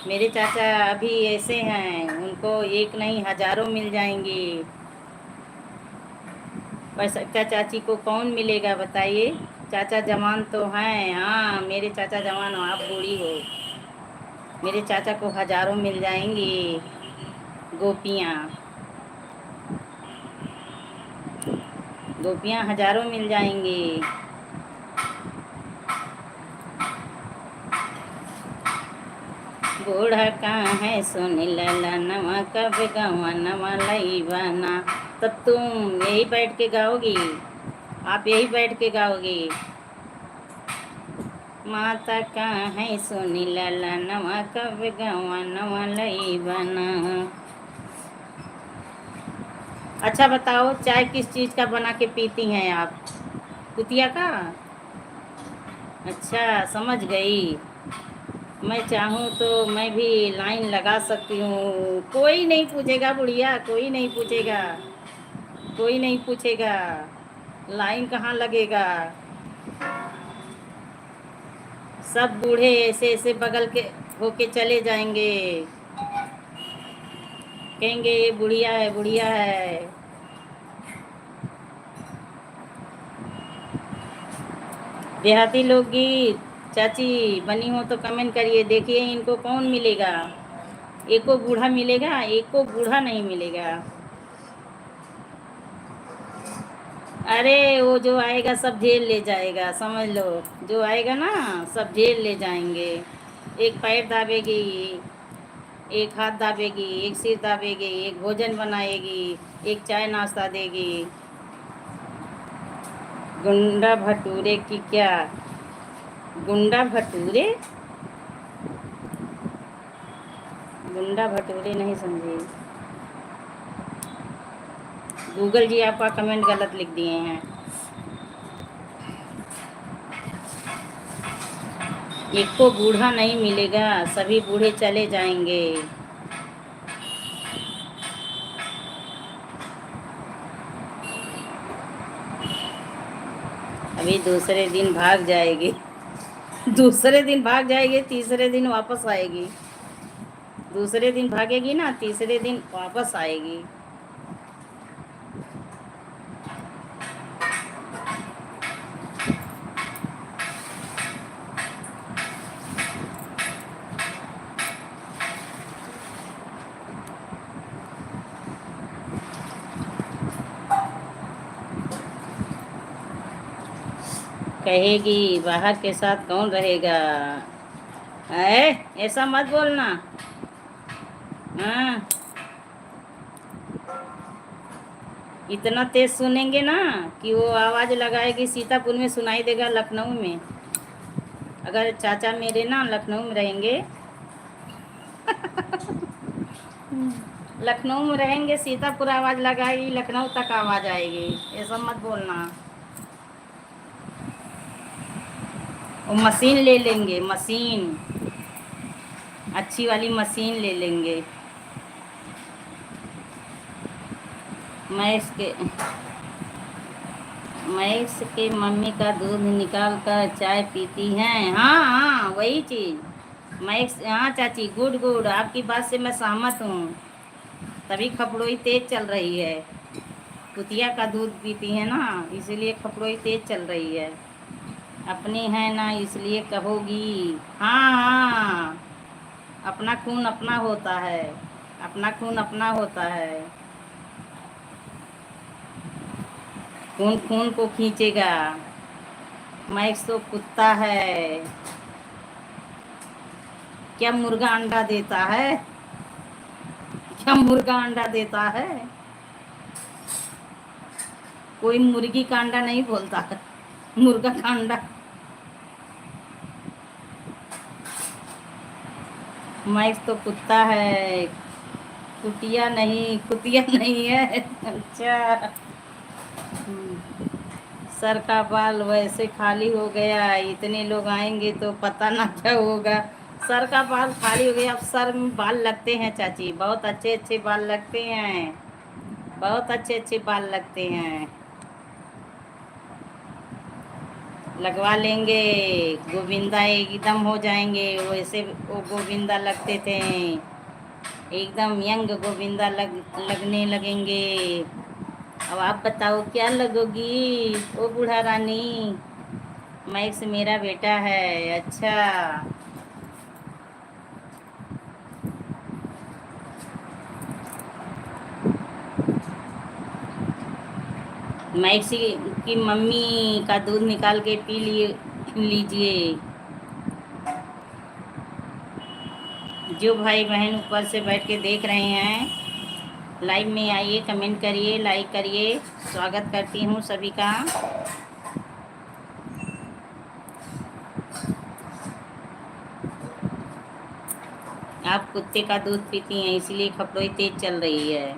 मेरे चाचा अभी ऐसे हैं, उनको एक नहीं हजारों मिल जाएंगी। पर चाचा चाची को कौन मिलेगा बताइए? चाचा जवान तो हैं, हाँ मेरे चाचा जवान हो, आप बूढ़ी हो। मेरे चाचा को हजारों मिल जाएंगी गोपियाँ, गोपियाँ हजारों मिल जाएंगी। बूढ़ा कहाँ है सुन लला नवा, कब गवा नवा लई बना। तब तुम यही बैठ के गाओगी, आप यही बैठ के गाओगी। माता कहाँ है सुन लला नवा, कब गवा नवा लई बना। अच्छा बताओ, चाय किस चीज़ का बना के पीती हैं आप? कुतिया का? अच्छा समझ गई। मैं चाहूँ तो मैं भी लाइन लगा सकती हूँ, कोई नहीं पूछेगा बुढ़िया, कोई नहीं पूछेगा, कोई नहीं पूछेगा, लाइन कहाँ लगेगा। सब बूढ़े ऐसे ऐसे बगल के होके चले जाएंगे, कहेंगे ये बुढ़िया है, बुढ़िया है। देहाती लोकगीत चाची बनी हो तो कमेंट करिए। देखिए इनको कौन मिलेगा, एको बूढ़ा मिलेगा, एको बूढ़ा नहीं मिलेगा। अरे वो जो आएगा सब झेल ले जाएगा, समझ लो, जो आएगा ना सब झेल ले जाएंगे। एक पैर दाबेगी, एक हाथ दाबेगी, एक सिर दाबेगी, एक भोजन बनाएगी, एक चाय नाश्ता देगी। गुंडा भटूरे की क्या? गुंडा भटूरे? गुंडा भटूरे नहीं समझी। गूगल जी आपका कमेंट गलत लिख दिए हैं। एक को बूढ़ा नहीं मिलेगा, सभी बूढ़े चले जाएंगे। अभी दूसरे दिन भाग जाएगी, दूसरे दिन भाग जाएगी, तीसरे दिन वापस आएगी। दूसरे दिन भागेगी ना, तीसरे दिन वापस आएगी। कहेगी बाहर के साथ कौन रहेगा। ऐसा मत बोलना। हाँ इतना तेज सुनेंगे ना कि वो आवाज़ लगाएगी, सीतापुर में सुनाई देगा, लखनऊ में। अगर चाचा मेरे ना लखनऊ में रहेंगे लखनऊ में रहेंगे, सीतापुर आवाज़ लगाएगी, लखनऊ तक आवाज़ आएगी। ऐसा मत बोलना। वो मशीन ले लेंगे, मशीन, अच्छी वाली मशीन ले लेंगे। मैं इसके मम्मी का दूध निकाल कर चाय पीती हैं। हाँ हाँ वही चीज़। हाँ चाची, गुड गुड, आपकी बात से मैं सहमत हूँ। तभी खपड़ोई तेज चल रही है, कुतिया का दूध पीती है ना, इसीलिए खपड़ोई तेज चल रही है। अपनी है ना इसलिए कहोगी। हाँ हाँ, अपना खून अपना होता है, अपना खून अपना होता है। खून खून को खींचेगा। मैक्स तो कुत्ता है। क्या मुर्गा अंडा देता है? क्या मुर्गा अंडा देता है? कोई मुर्गी का अंडा नहीं बोलता है, मुर्गा का अंडा। मैक्स तो कुत्ता है, कुटिया नहीं, कुतिया नहीं है। अच्छा। सर का बाल वैसे खाली हो गया, इतने लोग आएंगे तो पता ना क्या होगा। सर का बाल खाली हो गया। अब सर में बाल लगते हैं चाची, बहुत अच्छे अच्छे बाल लगते हैं, बहुत अच्छे अच्छे बाल लगते हैं। लगवा लेंगे, गोविंदा एकदम हो जाएंगे वैसे। वो गोविंदा लगते थे, एकदम यंग गोविंदा लगने लगेंगे। अब आप बताओ क्या लगोगी ओ बूढ़ा रानी? मैक्स मेरा बेटा है। अच्छा। मैक्स की मम्मी का दूध निकाल के पी लिए लीजिए। जो भाई बहन ऊपर से बैठ के देख रहे हैं, लाइव में आइए, कमेंट करिए, लाइक करिए। स्वागत करती हूँ सभी का। आप कुत्ते का दूध पीती हैं इसलिए खपड़ोई तेज चल रही है।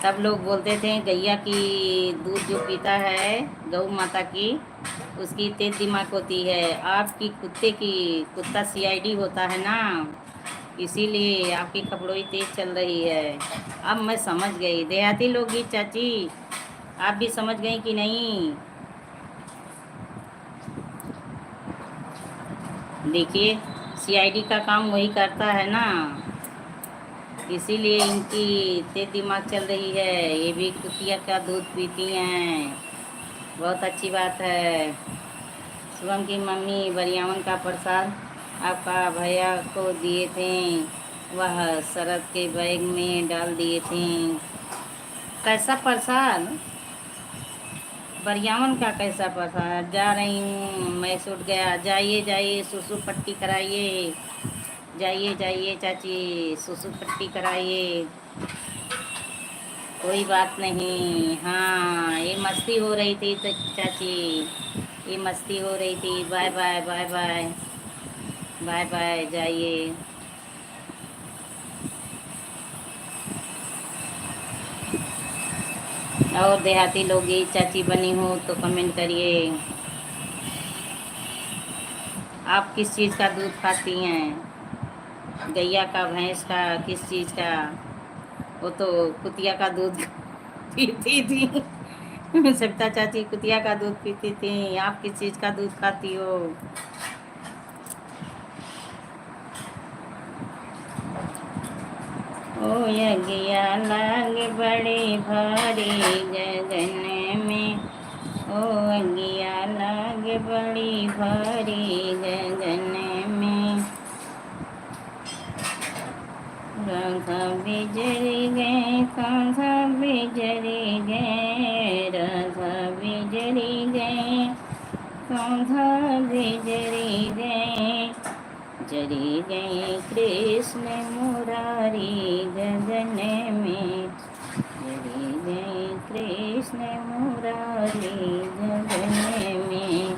सब लोग बोलते थे गैया की दूध जो पीता है, गौ माता की, उसकी तेज दिमाग होती है। आपकी कुत्ते की, कुत्ता सीआईडी होता है ना, इसीलिए आपकी खपड़ोई तेज चल रही है। अब मैं समझ गई, देहाती लोग ही चाची, आप भी समझ गई कि नहीं? देखिए, सीआईडी का काम वही करता है ना, इसीलिए इनकी तेज दिमाग चल रही है। ये भी कुतिया का दूध पीती हैं, बहुत अच्छी बात है। शुभम की मम्मी बरियावन का प्रसाद आपका भैया को दिए थे, वह शरद के बैग में डाल दिए थे। कैसा प्रसाद? बरियावन का कैसा प्रसाद? जा रही हूँ, मैं छूट गया। जाइए जाइए, सुसु पट्टी कराइए। जाइए जाइए चाची, सुसु पट्टी कराइए। कोई बात नहीं। हाँ, ये मस्ती हो रही थी तो चाची, ये मस्ती हो रही थी। Bye bye bye bye bye bye, जाइए। और देहाती लोग ये चाची बनी हो तो कमेंट करिए। आप किस चीज़ का दूध खाती हैं? गैया का, भैंस का, किस चीज़ का? वो तो कुतिया का दूध पीती थी। सविता चाची कुतिया का दूध पीती थी, आप किस चीज़ का दूध खाती हो? ओ यज्ञिया लाग बड़े भारी गगन में, ओ यज्ञिया लाग बड़ी भारी गगन में। राधा बिजरी गए, कांधा बिजरी गए, राधा बिजरी गए, कांधा बिजरी गए। जरी गए कृष्ण मुरारी गगन में, जरी गए कृष्ण मुरारी गगन में।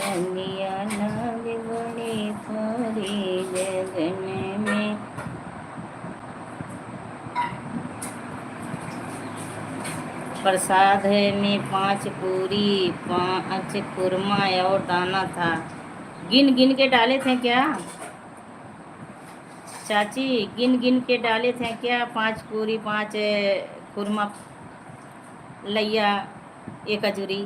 अंगिया लाग बड़े भारी गगन में। प्रसाद में 5 पूरी, 5 खुरमा और दाना था। गिन गिन के डाले थे क्या चाची? गिन गिन के डाले थे क्या? 5 पूरी, 5 खुरमा, लैया, एक अजूरी।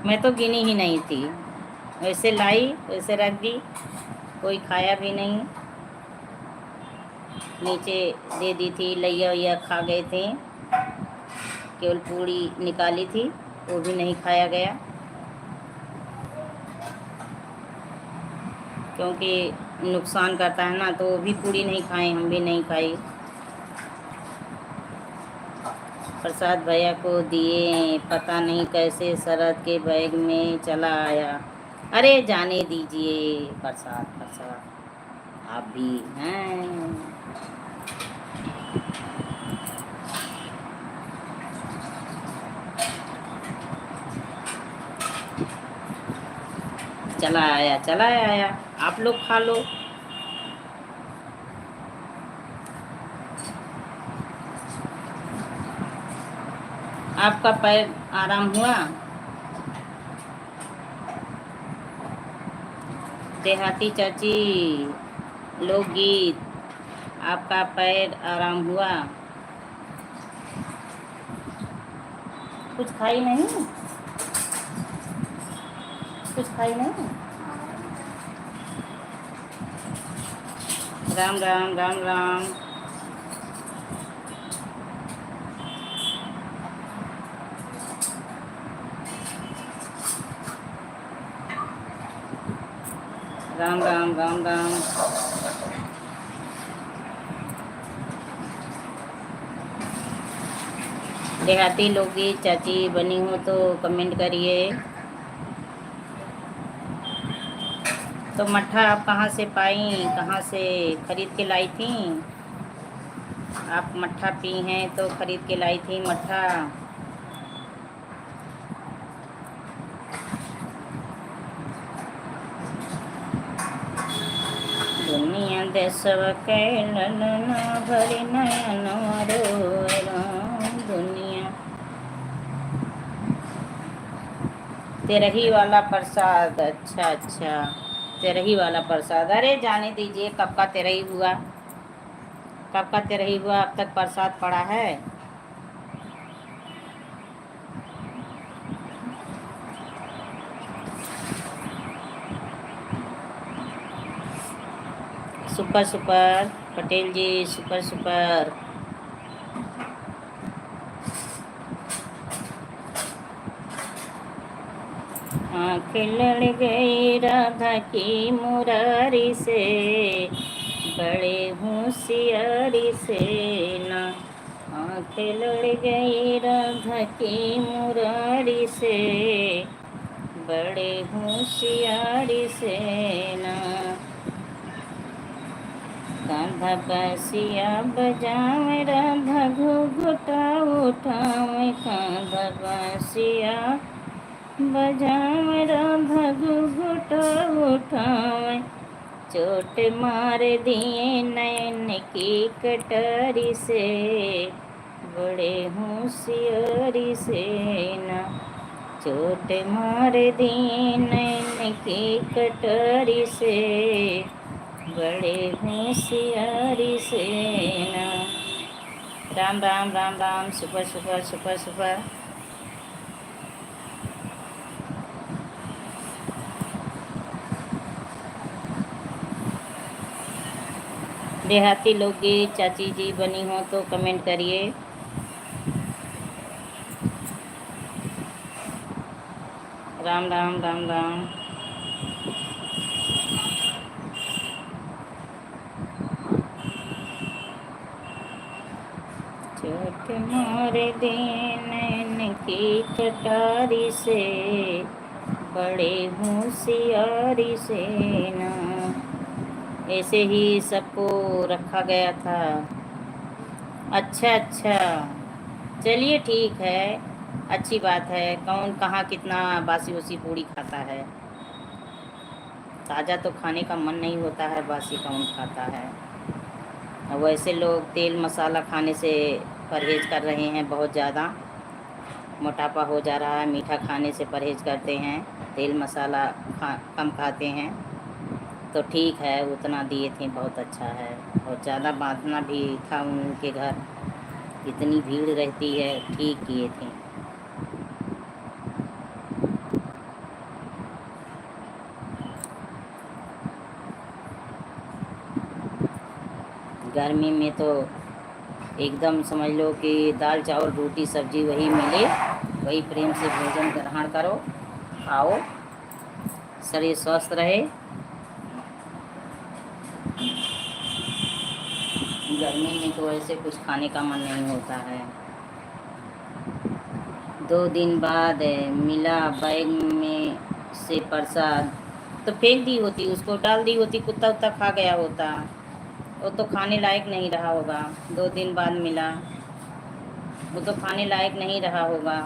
मैं तो गिनी ही नहीं थी, वैसे लाई वैसे रख दी, कोई खाया भी नहीं। नीचे दे दी थी, लैया वैया खा गए थे, केवल पूड़ी निकाली थी, वो भी नहीं खाया गया क्योंकि नुकसान करता है ना, तो वो भी पूड़ी नहीं खाए, हम भी नहीं खाई। प्रसाद भैया को दिए, पता नहीं कैसे शरद के बैग में चला आया। अरे जाने दीजिए, प्रसाद प्रसाद आप भी हैं। चला आया, चला आया, आप लोग खा लो। आपका पैर आराम हुआ? देहाती चाची लोकगीत, आपका पैर आराम हुआ? कुछ खाई नहीं? कुछ खाई नहीं? राम राम राम राम। राम राम राम राम। देहाती लोकगीत चाची बनी हो तो कमेंट करिए। तो मट्ठा आप कहाँ से पाई, कहाँ से खरीद के लाई थी? आप मट्ठा पी हैं तो खरीद के लाई थी मट्ठा। दुनिया देशव कैलन भरी नयन दुनिया। तेरही वाला प्रसाद, अच्छा अच्छा, तेरही वाला प्रसाद। अरे जाने दीजिए, कब का तेरही हुआ, कब का तेरही हुआ, अब तक प्रसाद पड़ा है। Super super Patel ji, super super. आँख लड़ गई राधा की मुरारी से, बड़े होशियारी से ना। आँख लड़ गई राधा की मुरारी से, बड़े होशियारी से ना। कांधा बासिया बजावे राधा घूंघटा उठावे, कांधा बासिया बजावे राधा घूंघटा उठावे। चोट मार दिए नयन की कटारी से, बड़े होशियारी से ना। चोट मार दिए नैन की कटारी से, बड़े होशियारी से ना। Ram Ram Ram Ram, super super super super. देहाती लोकगीत चाची जी बनी हो तो कमेंट करिए। राम राम राम राम। चोट मार दे नैन की कटारी से, बड़े होशियारी से ना। ऐसे ही सबको रखा गया था। अच्छा अच्छा, चलिए ठीक है, अच्छी बात है। कौन कहाँ कितना बासी उसी पूड़ी खाता है। ताज़ा तो खाने का मन नहीं होता है, बासी कौन खाता है। और वैसे लोग तेल मसाला खाने से परहेज़ कर रहे हैं, बहुत ज़्यादा मोटापा हो जा रहा है। मीठा खाने से परहेज़ करते हैं, तेल मसाला कम खाते हैं। तो ठीक है, उतना दिए थे बहुत अच्छा है। और ज़्यादा बांटना भी था उनके घर, इतनी भीड़ रहती है, ठीक किए थे। गर्मी में तो एकदम समझ लो कि दाल चावल रोटी सब्जी वही मिले, वही प्रेम से भोजन ग्रहण करो, खाओ, शरीर स्वस्थ रहे। गर्मी में तो ऐसे कुछ खाने का मन नहीं होता है। 2 दिन बाद मिला बैग में से प्रसाद, तो फेंक दी होती, उसको डाल दी होती, कुत्ता उत्ता खा गया होता, वो तो खाने लायक नहीं रहा होगा। 2 दिन बाद मिला, वो तो खाने लायक नहीं रहा होगा।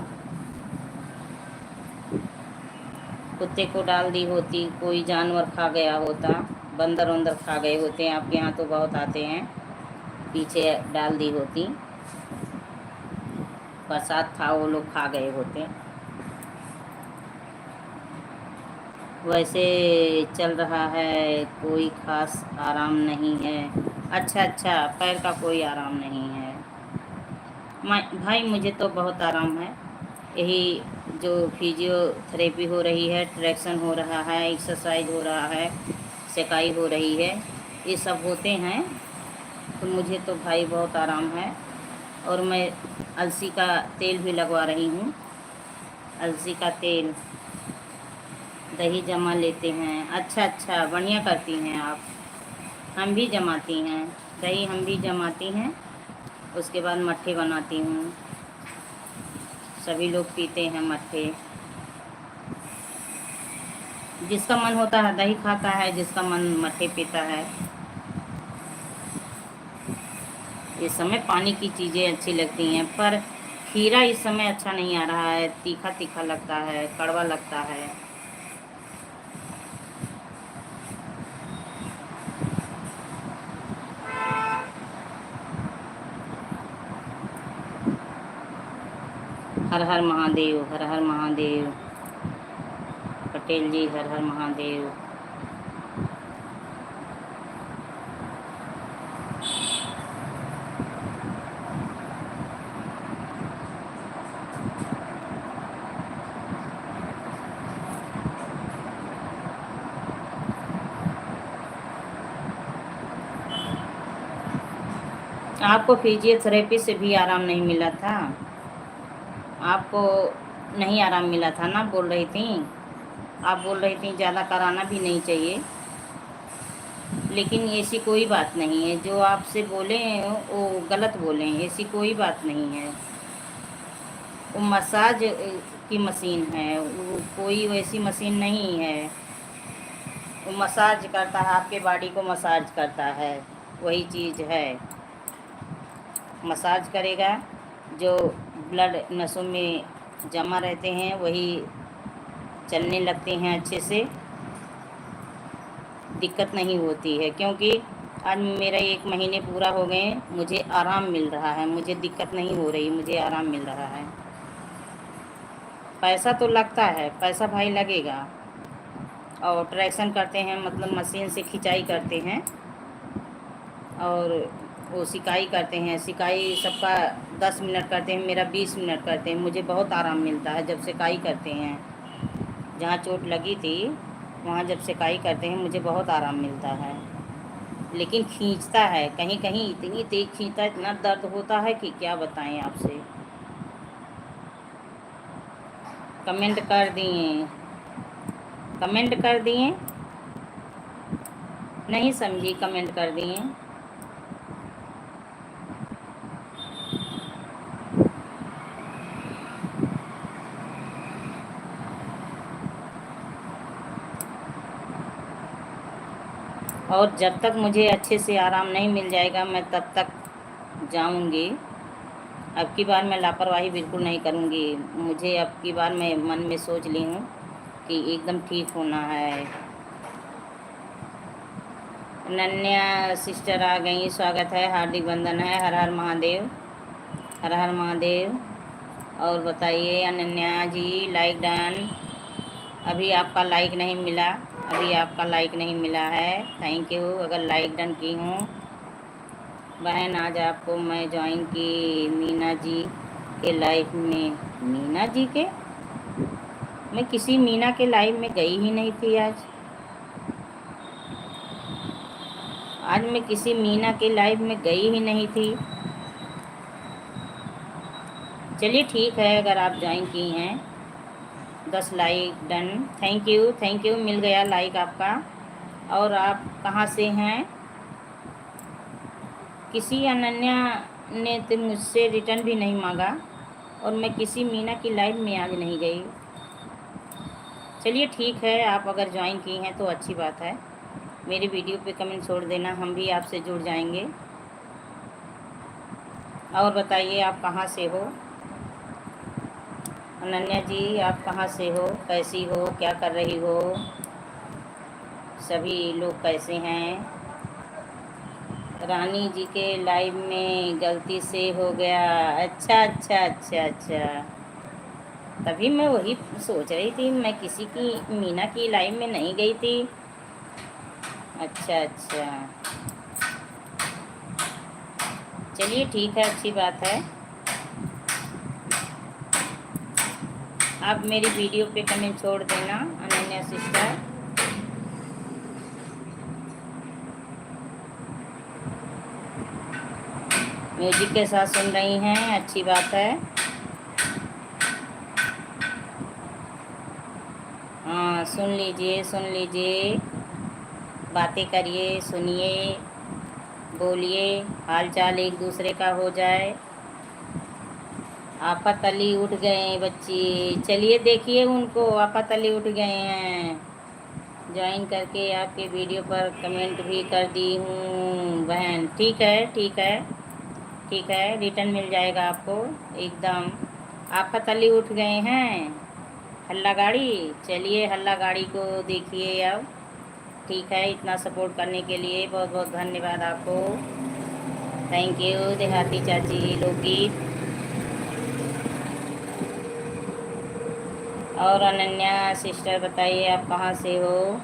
कुत्ते को डाल दी होती, कोई जानवर खा गया होता, बंदर वंदर खा गए होते हैं, आपके यहाँ तो बहुत आते हैं, पीछे डाल दी होती, प्रसाद था वो लोग खा गए होते। वैसे चल रहा है, कोई खास आराम नहीं है। अच्छा अच्छा, पैर का कोई आराम नहीं है। भाई मुझे तो बहुत आराम है। यही जो फिजियोथेरेपी हो रही है, ट्रैक्शन हो रहा है, एक्सरसाइज हो रहा है, सेकाई हो रही है, ये सब होते हैं, तो मुझे तो भाई बहुत आराम है। और मैं अलसी का तेल भी लगवा रही हूँ। अलसी का तेल, दही जमा लेते हैं। अच्छा अच्छा, बढ़िया करती हैं आप। हम भी जमाती हैं दही, हम भी जमाती हैं, उसके बाद मट्ठे बनाती हूँ, सभी लोग पीते हैं मट्ठे। जिसका मन होता है दही खाता है, जिसका मन मट्ठे पीता है। इस समय पानी की चीज़ें अच्छी लगती हैं, पर खीरा इस समय अच्छा नहीं आ रहा है, तीखा तीखा लगता है, कड़वा लगता है। हर हर महादेव, हर हर महादेव। पटेल जी, हर हर महादेव। आपको फिजियोथेरेपी से भी आराम नहीं मिला था? आपको नहीं आराम मिला था ना, बोल रही थी आप, बोल रही थी ज़्यादा कराना भी नहीं चाहिए। लेकिन ऐसी कोई बात नहीं है, जो आपसे बोले वो गलत बोलें, ऐसी कोई बात नहीं है। वो मसाज की मशीन है, वो कोई वैसी मशीन नहीं है। वो मसाज करता है, आपके बॉडी को मसाज करता है, वही चीज़ है। मसाज करेगा, जो ब्लड नसों में जमा रहते हैं वही चलने लगते हैं अच्छे से, दिक्कत नहीं होती है। क्योंकि आज मेरा 1 महीने पूरा हो गए, मुझे आराम मिल रहा है, मुझे दिक्कत नहीं हो रही, मुझे आराम मिल रहा है। पैसा तो लगता है, पैसा भाई लगेगा। और ट्रैक्शन करते हैं, मतलब मशीन से खिंचाई करते हैं, और वो सिकाई करते हैं। सिकाई सबका 10 मिनट करते हैं, मेरा 20 मिनट करते हैं। मुझे बहुत आराम मिलता है जब सिकाई करते हैं। जहाँ चोट लगी थी वहाँ जब सिकाई करते हैं मुझे बहुत आराम मिलता है। लेकिन खींचता है, कहीं कहीं इतनी तेज खींचता है, इतना दर्द होता है कि क्या बताएं आपसे। कमेंट कर दिए, कमेंट कर दिए, नहीं समझी, कमेंट कर दिए। और जब तक मुझे अच्छे से आराम नहीं मिल जाएगा, मैं तब तक जाऊंगी। अब की बार मैं लापरवाही बिल्कुल नहीं करूंगी। मुझे अब की बार मैं मन में सोच ली हूँ कि एकदम ठीक होना है। अनन्या सिस्टर आ गई, स्वागत है, हार्दिक वंदन है। हर हर महादेव, हर हर महादेव। और बताइए अनन्या जी, लाइक डन। अभी आपका लाइक नहीं मिला, अभी आपका लाइक नहीं मिला है, थैंक यू अगर लाइक डन की हूँ। बहन आज आपको मैं ज्वाइन की मीना जी के लाइव में। मीना जी के, मैं किसी मीना के लाइव में गई ही नहीं थी आज। आज मैं किसी मीना के लाइव में गई ही नहीं थी। चलिए ठीक है, अगर आप ज्वाइन की हैं 10 लाइक डन। थैंक यू, मिल गया लाइक आपका। और आप कहाँ से हैं? किसी अनन्या ने तो मुझसे रिटर्न भी नहीं मांगा और मैं किसी मीना की लाइव में आज नहीं गई। चलिए ठीक है, आप अगर ज्वाइन की हैं तो अच्छी बात है। मेरी वीडियो पे कमेंट छोड़ देना, हम भी आपसे जुड़ जाएंगे। और बताइए आप कहाँ से हो? अनन्या जी आप कहाँ से हो, कैसी हो, क्या कर रही हो? सभी लोग कैसे हैं? रानी जी के लाइव में गलती से हो गया। अच्छा। तभी मैं वही सोच रही थी, मैं किसी की मीना की लाइव में नहीं गई थी। अच्छा। चलिए ठीक है, अच्छी बात है। आप मेरी वीडियो पे कमेंट छोड़ देना अनन्या सिस्टर। म्यूजिक के साथ सुन रही हैं, अच्छी बात है। हाँ सुन लीजिए, बातें करिए, सुनिए, बोलिए, हाल चाल एक दूसरे का हो जाए। आफत अली उठ गए बच्ची, चलिए देखिए उनको, आफत अली उठ गए हैं। ज्वाइन करके आपके वीडियो पर कमेंट भी कर दी हूँ बहन। ठीक है, रिटर्न मिल जाएगा आपको एकदम। आफत अली उठ गए हैं। हल्ला गाड़ी, चलिए हल्ला गाड़ी को देखिए अब। ठीक है, इतना सपोर्ट करने के लिए बहुत बहुत धन्यवाद आपको। थैंक यू देहाती चाची लोकगीत। और अनन्या सिस्टर बताइए आप कहाँ से हो?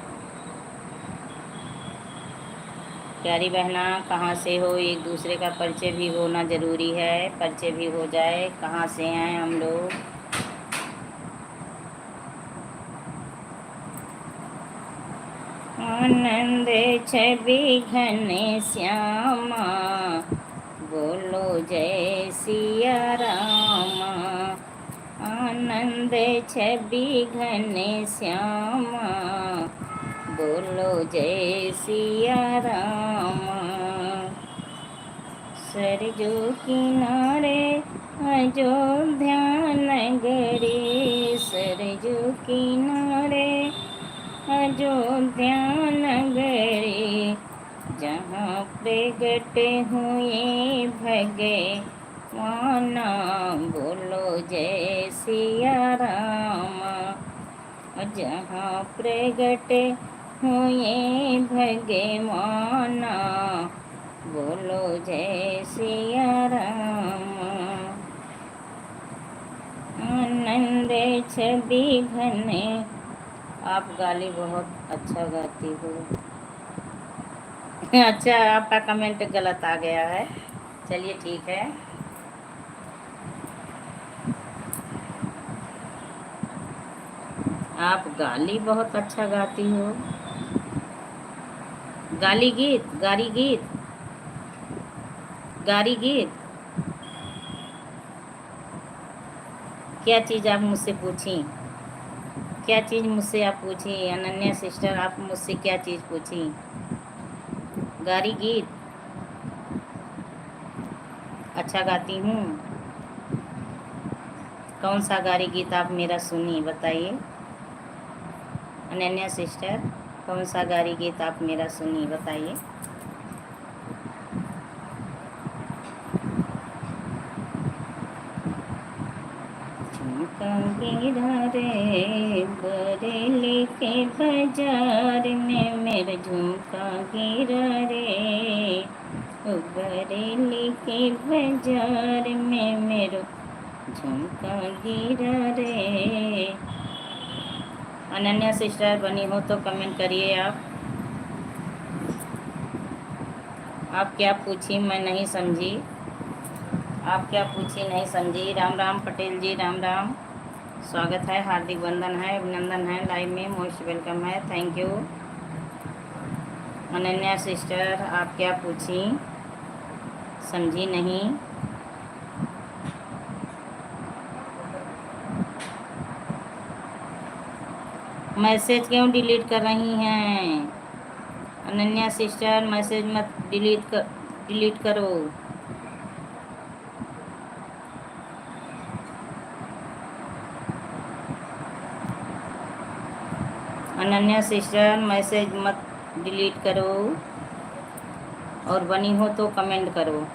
प्यारी बहना कहाँ से हो? एक दूसरे का परिचय भी होना ज़रूरी है, परिचय भी हो जाए कहाँ से हैं हम लोग। आनंद छवि घन श्यामा, बोलो जय सिया रामा। आनंद छवि घन श्यामा, बोलो जय सिया रामा। सरजू किनारे अयोध्या नगरी, सरजू किनारे अयोध्या नगरी, जहाँ प्रगट हुए भगवान, बोलो जय सिया रामा। जहाँ प्रगट हुए भगवान, बोलो जय सिया रामा। आनंद छवि घने, आप गाली बहुत अच्छा गाती हो। अच्छा, आपका कमेंट गलत आ गया है, चलिए ठीक है। आप गाली बहुत अच्छा गाती हो। गाली गीत, गारी गीत, गारी गीत। क्या चीज़ आप मुझसे पूछी? क्या चीज़ मुझसे आप पूछी अनन्या सिस्टर? आप मुझसे क्या चीज़ पूछी? गारी गीत अच्छा गाती हूँ। कौन सा गारी गीत आप मेरा सुनी बताइए अनन्या सिस्टर? कौन सा गारी गीत आप मेरा सुनी बताइए। झुमका गिरा रे बरेली के बाजार में, मेरा झुमका गिरा रे बरेली के बाजार में, मेरा झुमका गिरा रे। अनन्या सिस्टर बनी हो तो कमेंट करिए आप क्या पूछी मैं नहीं समझी। आप क्या पूछी नहीं समझी। राम राम पटेल जी, राम राम, स्वागत है, हार्दिक वंदन है, अभिनंदन है, लाइव में मोस्ट वेलकम है, थैंक यू। अनन्या सिस्टर, आप क्या पूछी? समझी नहीं। मैसेज क्यों डिलीट कर रही हैं? अनन्या सिस्टर, मैसेज मत डिलीट करो। अनन्या सिस्टर, मैसेज मत डिलीट करो, और बनी हो तो कमेंट करो।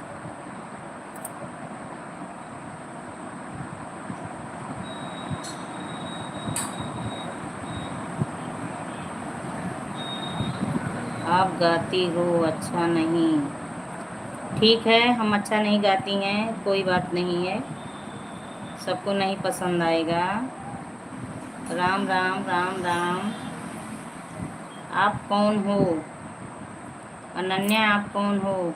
आप गाती हो अच्छा नहीं। ठीक है, हम अच्छा नहीं गाती हैं, कोई बात नहीं है, सबको नहीं पसंद आएगा। राम राम राम राम। आप कौन हो? अनन्या, आप कौन हो?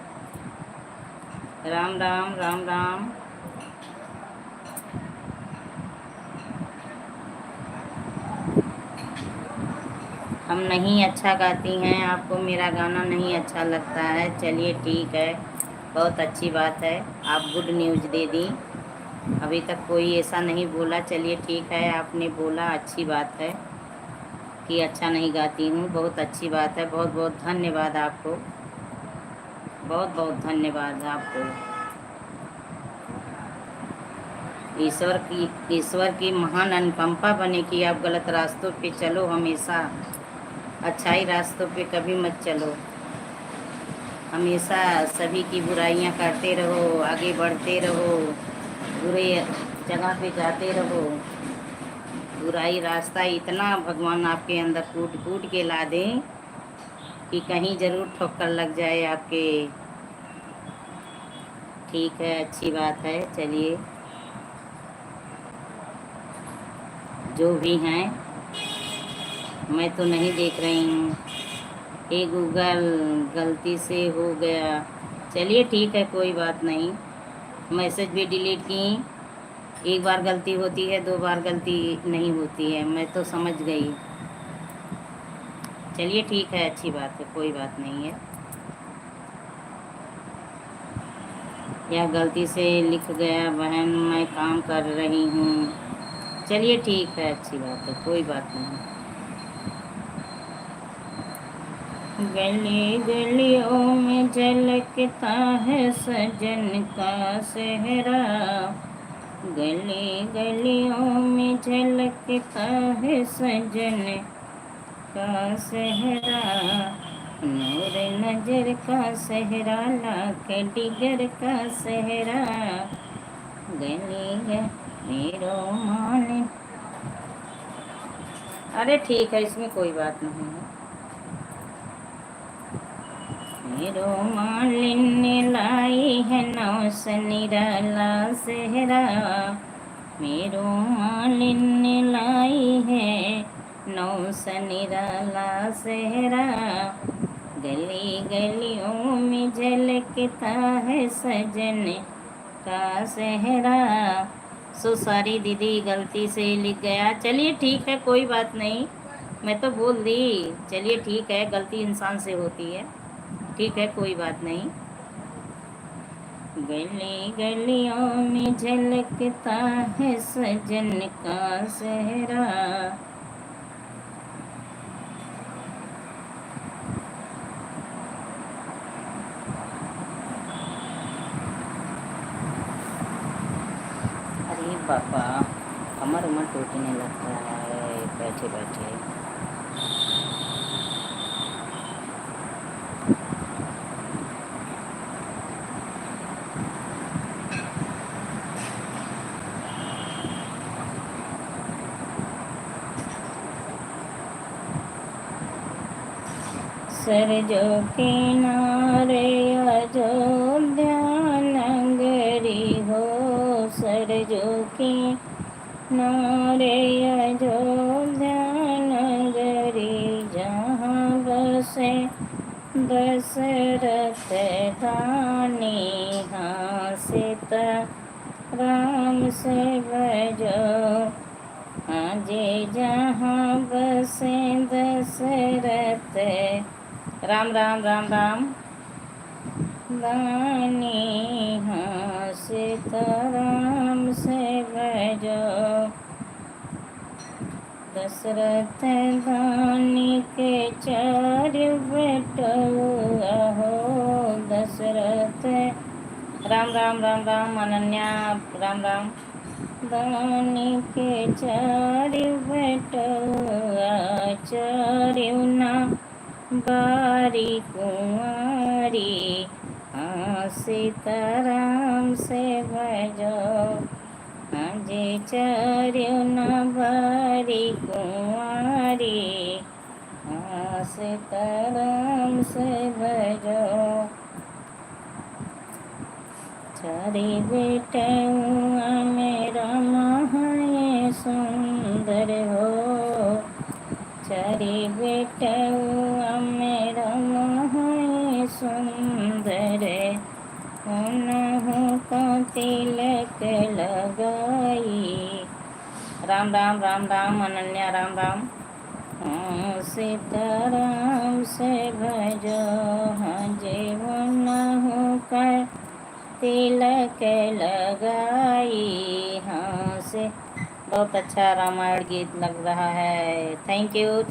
राम राम राम राम। हम नहीं अच्छा गाती हैं, आपको मेरा गाना नहीं अच्छा लगता है। चलिए ठीक है, बहुत अच्छी बात है, आप गुड न्यूज़ दे दी। अभी तक कोई ऐसा नहीं बोला। चलिए ठीक है, आपने बोला, अच्छी बात है कि अच्छा नहीं गाती हूँ, बहुत अच्छी बात है। बहुत बहुत धन्यवाद आपको, बहुत बहुत धन्यवाद आपको। ईश्वर की महान अनुकंपा बने कि आप गलत रास्तों पे चलो हमेशा, अच्छाई रास्तों पे कभी मत चलो। हमेशा सभी की बुराइयां करते रहो, आगे बढ़ते रहो, बुरे जगह पे जाते रहो। बुराई रास्ता इतना भगवान आपके अंदर कूट कूट के ला दें कि कहीं ज़रूर ठोकर लग जाए आपके। ठीक है, अच्छी बात है। चलिए, जो भी हैं, मैं तो नहीं देख रही हूँ। ये गूगल गलती से हो गया। चलिए ठीक है, कोई बात नहीं। मैसेज भी डिलीट की। एक बार गलती होती है, दो बार गलती नहीं होती है, मैं तो समझ गई। चलिए ठीक है, अच्छी बात है, कोई बात नहीं है। यह गलती से लिख गया बहन, मैं काम कर रही हूँ। चलिए ठीक है, अच्छी बात है, कोई बात नहीं। गली गलियों में झलकता है सजन का सेहरा। गली गलियों में झलकता है सजन का सेहरा। नूर नजर का सेहरा, लाख डिगर का सेहरा। गली मेरो मान। अरे ठीक है, इसमें कोई बात नहीं है। मेरो मालिन ने लाई है नौस निराला सेहरा। मेरो मालिन ने लाई है नौस निराला सेहरा। गली गलियों में झलकता है सजन का सेहरा। सो सारी दीदी, गलती से लिख गया। चलिए ठीक है, कोई बात नहीं, मैं तो बोल दी। चलिए ठीक है, गलती इंसान से होती है, ठीक है, कोई बात नहीं। गली गलियों में झलकता है सजन का सेहरा। अरे पापा, कमर उमर टूटने लगता है बैठे बैठे। सरजो किनारे अयोध्या नगरी हो। सरजो किनारे अयोध्या नगरी, जहाँ बसे दशरथ धानी। हाँ सीता राम से बजो, हाँ जे जहाँ बसे दशरथ राम राम राम राम दानी हाँ सीताराम से भजो दशरथ दानी के चार बेटवा हो दशरथ राम राम राम राम अनन्या राम राम दानी के चार बेटवा चारिना बारी कुंवारी हाँ सीताराम से भजो हाँ जी चारिना बारी कुंवारी हाँ सीताराम से भजो चारी बेटुआ मेरा महाए सुंदर हो चारी बेटुआ मेरा महाए सुंदर उन्हों को तिलक लगाई राम राम राम राम अनन्या राम राम हाँ सीताराम से भजो हाँ जीवन होकर तिलक लगाई हाँ से बहुत अच्छा रामायण गीत लग रहा है। थैंक यू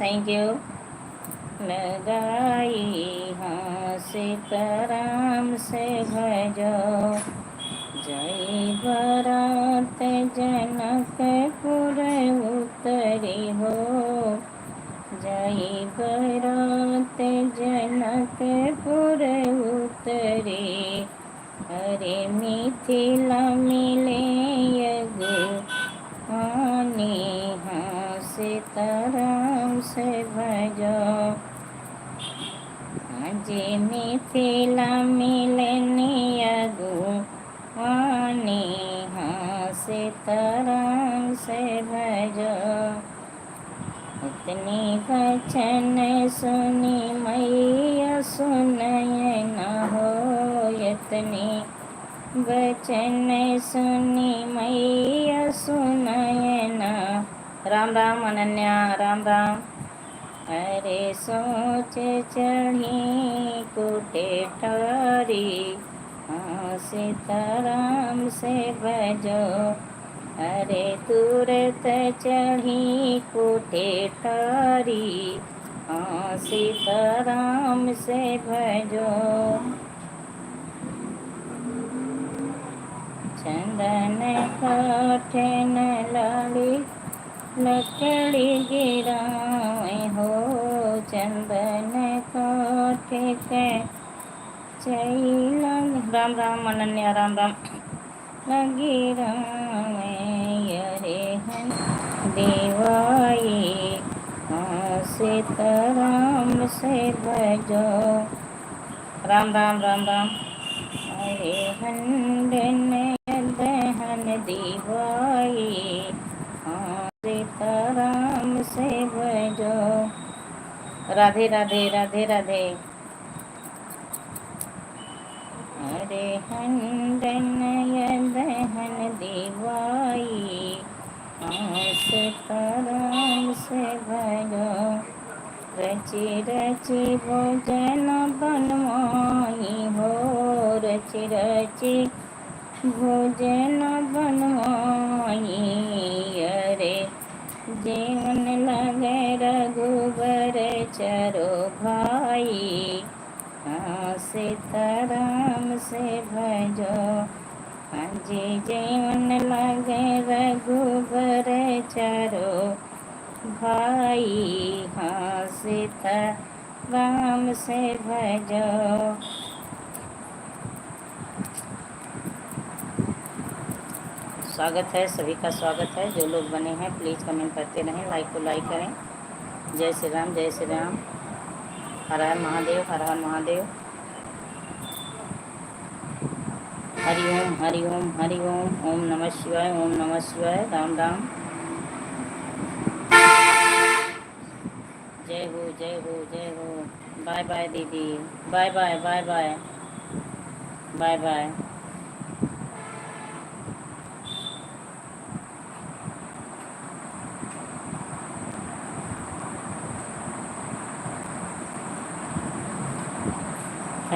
लगाई हाँ सीताराम से भजो जय भरत जनकपुर उतरी हो जय भरत जनकपुर उतरी अरे मिथिला मिले यज्ञानी हाँ सीताराम से भजो जी मिथिला मिलने यज्ञानी हाँ सीताराम से भजो इतनी वचन सुनी मैया सुनय न हो इतनी वचन सुनी मैया सुनय न राम राम अनन्या राम राम अरे सोच चढ़ी कुटे टारी हाँ सीताराम से भजो अरे तुरत चढ़ी कुटे टारी हाँ सीताराम से भजो चंदन काठ न लाड़ी लकड़ी गिराए हो चंदन काठ के चैला राम राम अनन्या राम राम लगी रामे अरे हन देवाई हाँ सीताराम से भजो राम राम राम राम अरे हंडन दहन दीवाई हाँ सीताराम से भजो राधे राधे राधे राधे अरे हंडन दहन दीवाई हाँ सीताराम से भजो रची रची भोजन बनवाई हो रची रची भोजन बनवाई अरे जीवन लगे रघुबर चरो भाई हाँ सीताराम से भजो हाँ जी जीवन लगे रघुबर चरो भाई हाँ सीताराम से भजो स्वागत है सभी का स्वागत है जो लोग बने हैं प्लीज़ कमेंट करते रहें लाइक को लाइक करें जय श्री राम हर हर महादेव हर हर महादेव हरि ओम ओम नमः शिवाय राम राम जय हो बाय बाय दीदी bye bye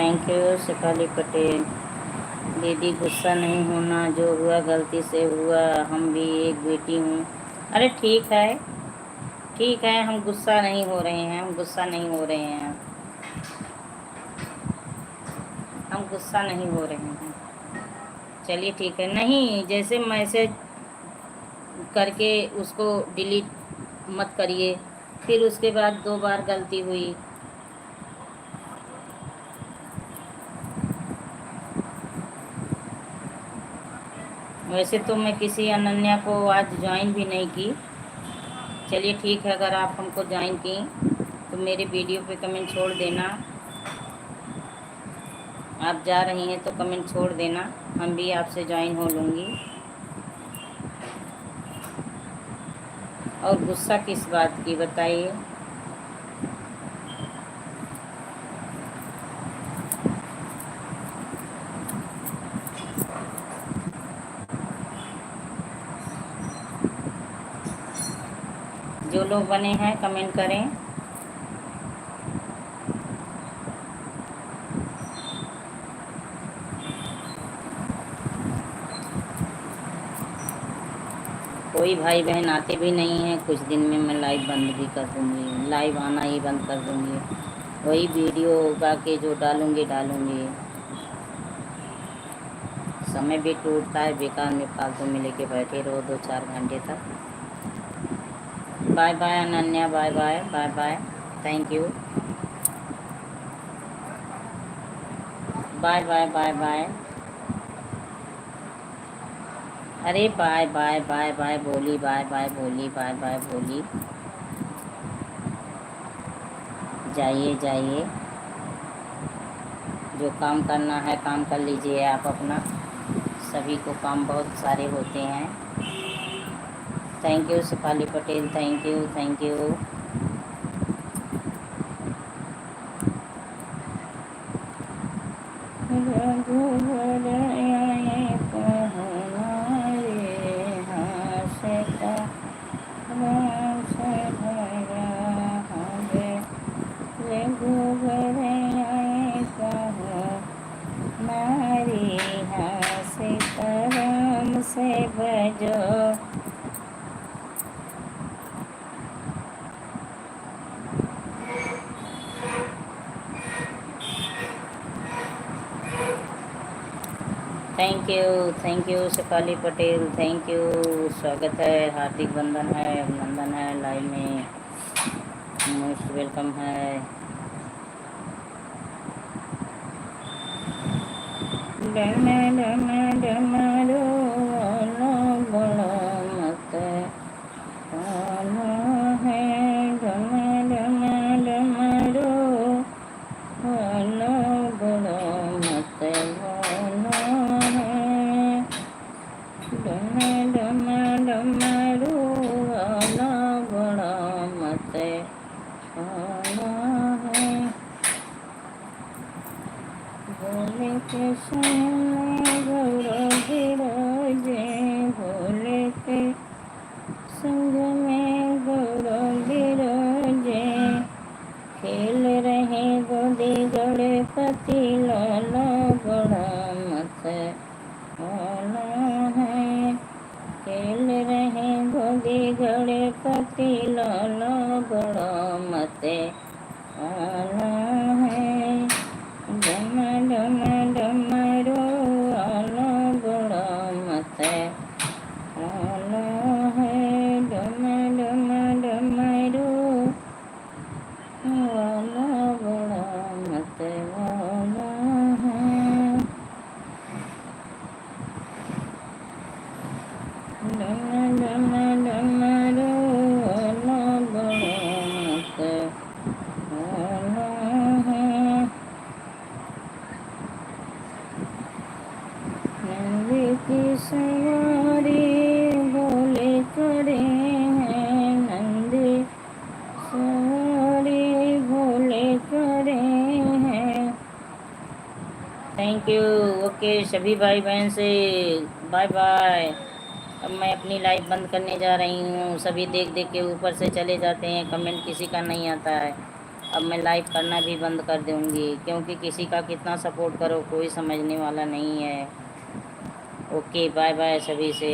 thank you Shefali Patel. दीदी गुस्सा नहीं होना, जो हुआ गलती से हुआ, हम भी एक बेटी हूँ। अरे ठीक है, ठीक है, हम गुस्सा नहीं हो रहे हैं, हम गुस्सा नहीं हो रहे हैं, हम गुस्सा नहीं हो रहे हैं। चलिए ठीक है। नहीं, जैसे मैसेज करके उसको डिलीट मत करिए, फिर उसके बाद 2 बार गलती हुई। वैसे तो मैं किसी अनन्या को आज ज्वाइन भी नहीं की। चलिए ठीक है, अगर आप हमको ज्वाइन की तो मेरे वीडियो पे कमेंट छोड़ देना। आप जा रही हैं तो कमेंट छोड़ देना, हम भी आपसे ज्वाइन हो लूँगी। और गुस्सा किस बात की बताइए? जो लोग बने हैं कमेंट करें। कोई भाई बहन आते भी नहीं हैं। कुछ दिन में मैं लाइव बंद भी कर दूँगी, लाइव आना ही बंद कर दूँगी। वही वीडियो उगा के जो डालूँगी। समय भी टूटता है, बेकार में फालतू में लेके बैठे रहो 2-4 घंटे तक। Bye bye Ananya, bye bye, bye bye, thank you, bye bye, bye bye. अरे बाय बाय, बाय बाय बोली, बाय बाय बोली, बाय बाय बोली। जाइए जाइए, जो काम करना है काम कर लीजिए आप अपना। सभी को काम बहुत सारे होते हैं। Thank you Shefali Patel, thank you, thank you. से बजो thank you Shefali Patel, thank you. स्वागत है, हार्दिक वंदन है, अभिनंदन है, लाइव में मोस्ट वेलकम है। डमा डमा डमारो बड़ा मत आना है, डमा डमा डमारो बड़ा मत आना है, डमा डमा डमारो बड़ा मत आना है। भोले के संग गौरव विराजे, भोले के संग में गौरव विराजे, खेल रहे गोदी गणपति लाला बड़ा मत आना है, खेल रहे गोदी गणपति लाला बड़ा मत आना है, डमा डमा डमरू आना बड़ा मत आना है, डमा डमा डमरू आना बड़ा मत आना है, डमा डमा डमरू आना बड़ा मत आना है। नंदी की सवारी भोले करे हैं, नंदी सवारी भोले करे हैं। Thank you. ओके सभी भाई बहन से बाय बाय। अब मैं अपनी लाइव बंद करने जा रही हूँ। सभी देख देख के ऊपर से चले जाते हैं, कमेंट किसी का नहीं आता है। अब मैं लाइव करना भी बंद कर दूँगी, क्योंकि किसी का कितना सपोर्ट करो कोई समझने वाला नहीं है। ओके, बाय बाय सभी से।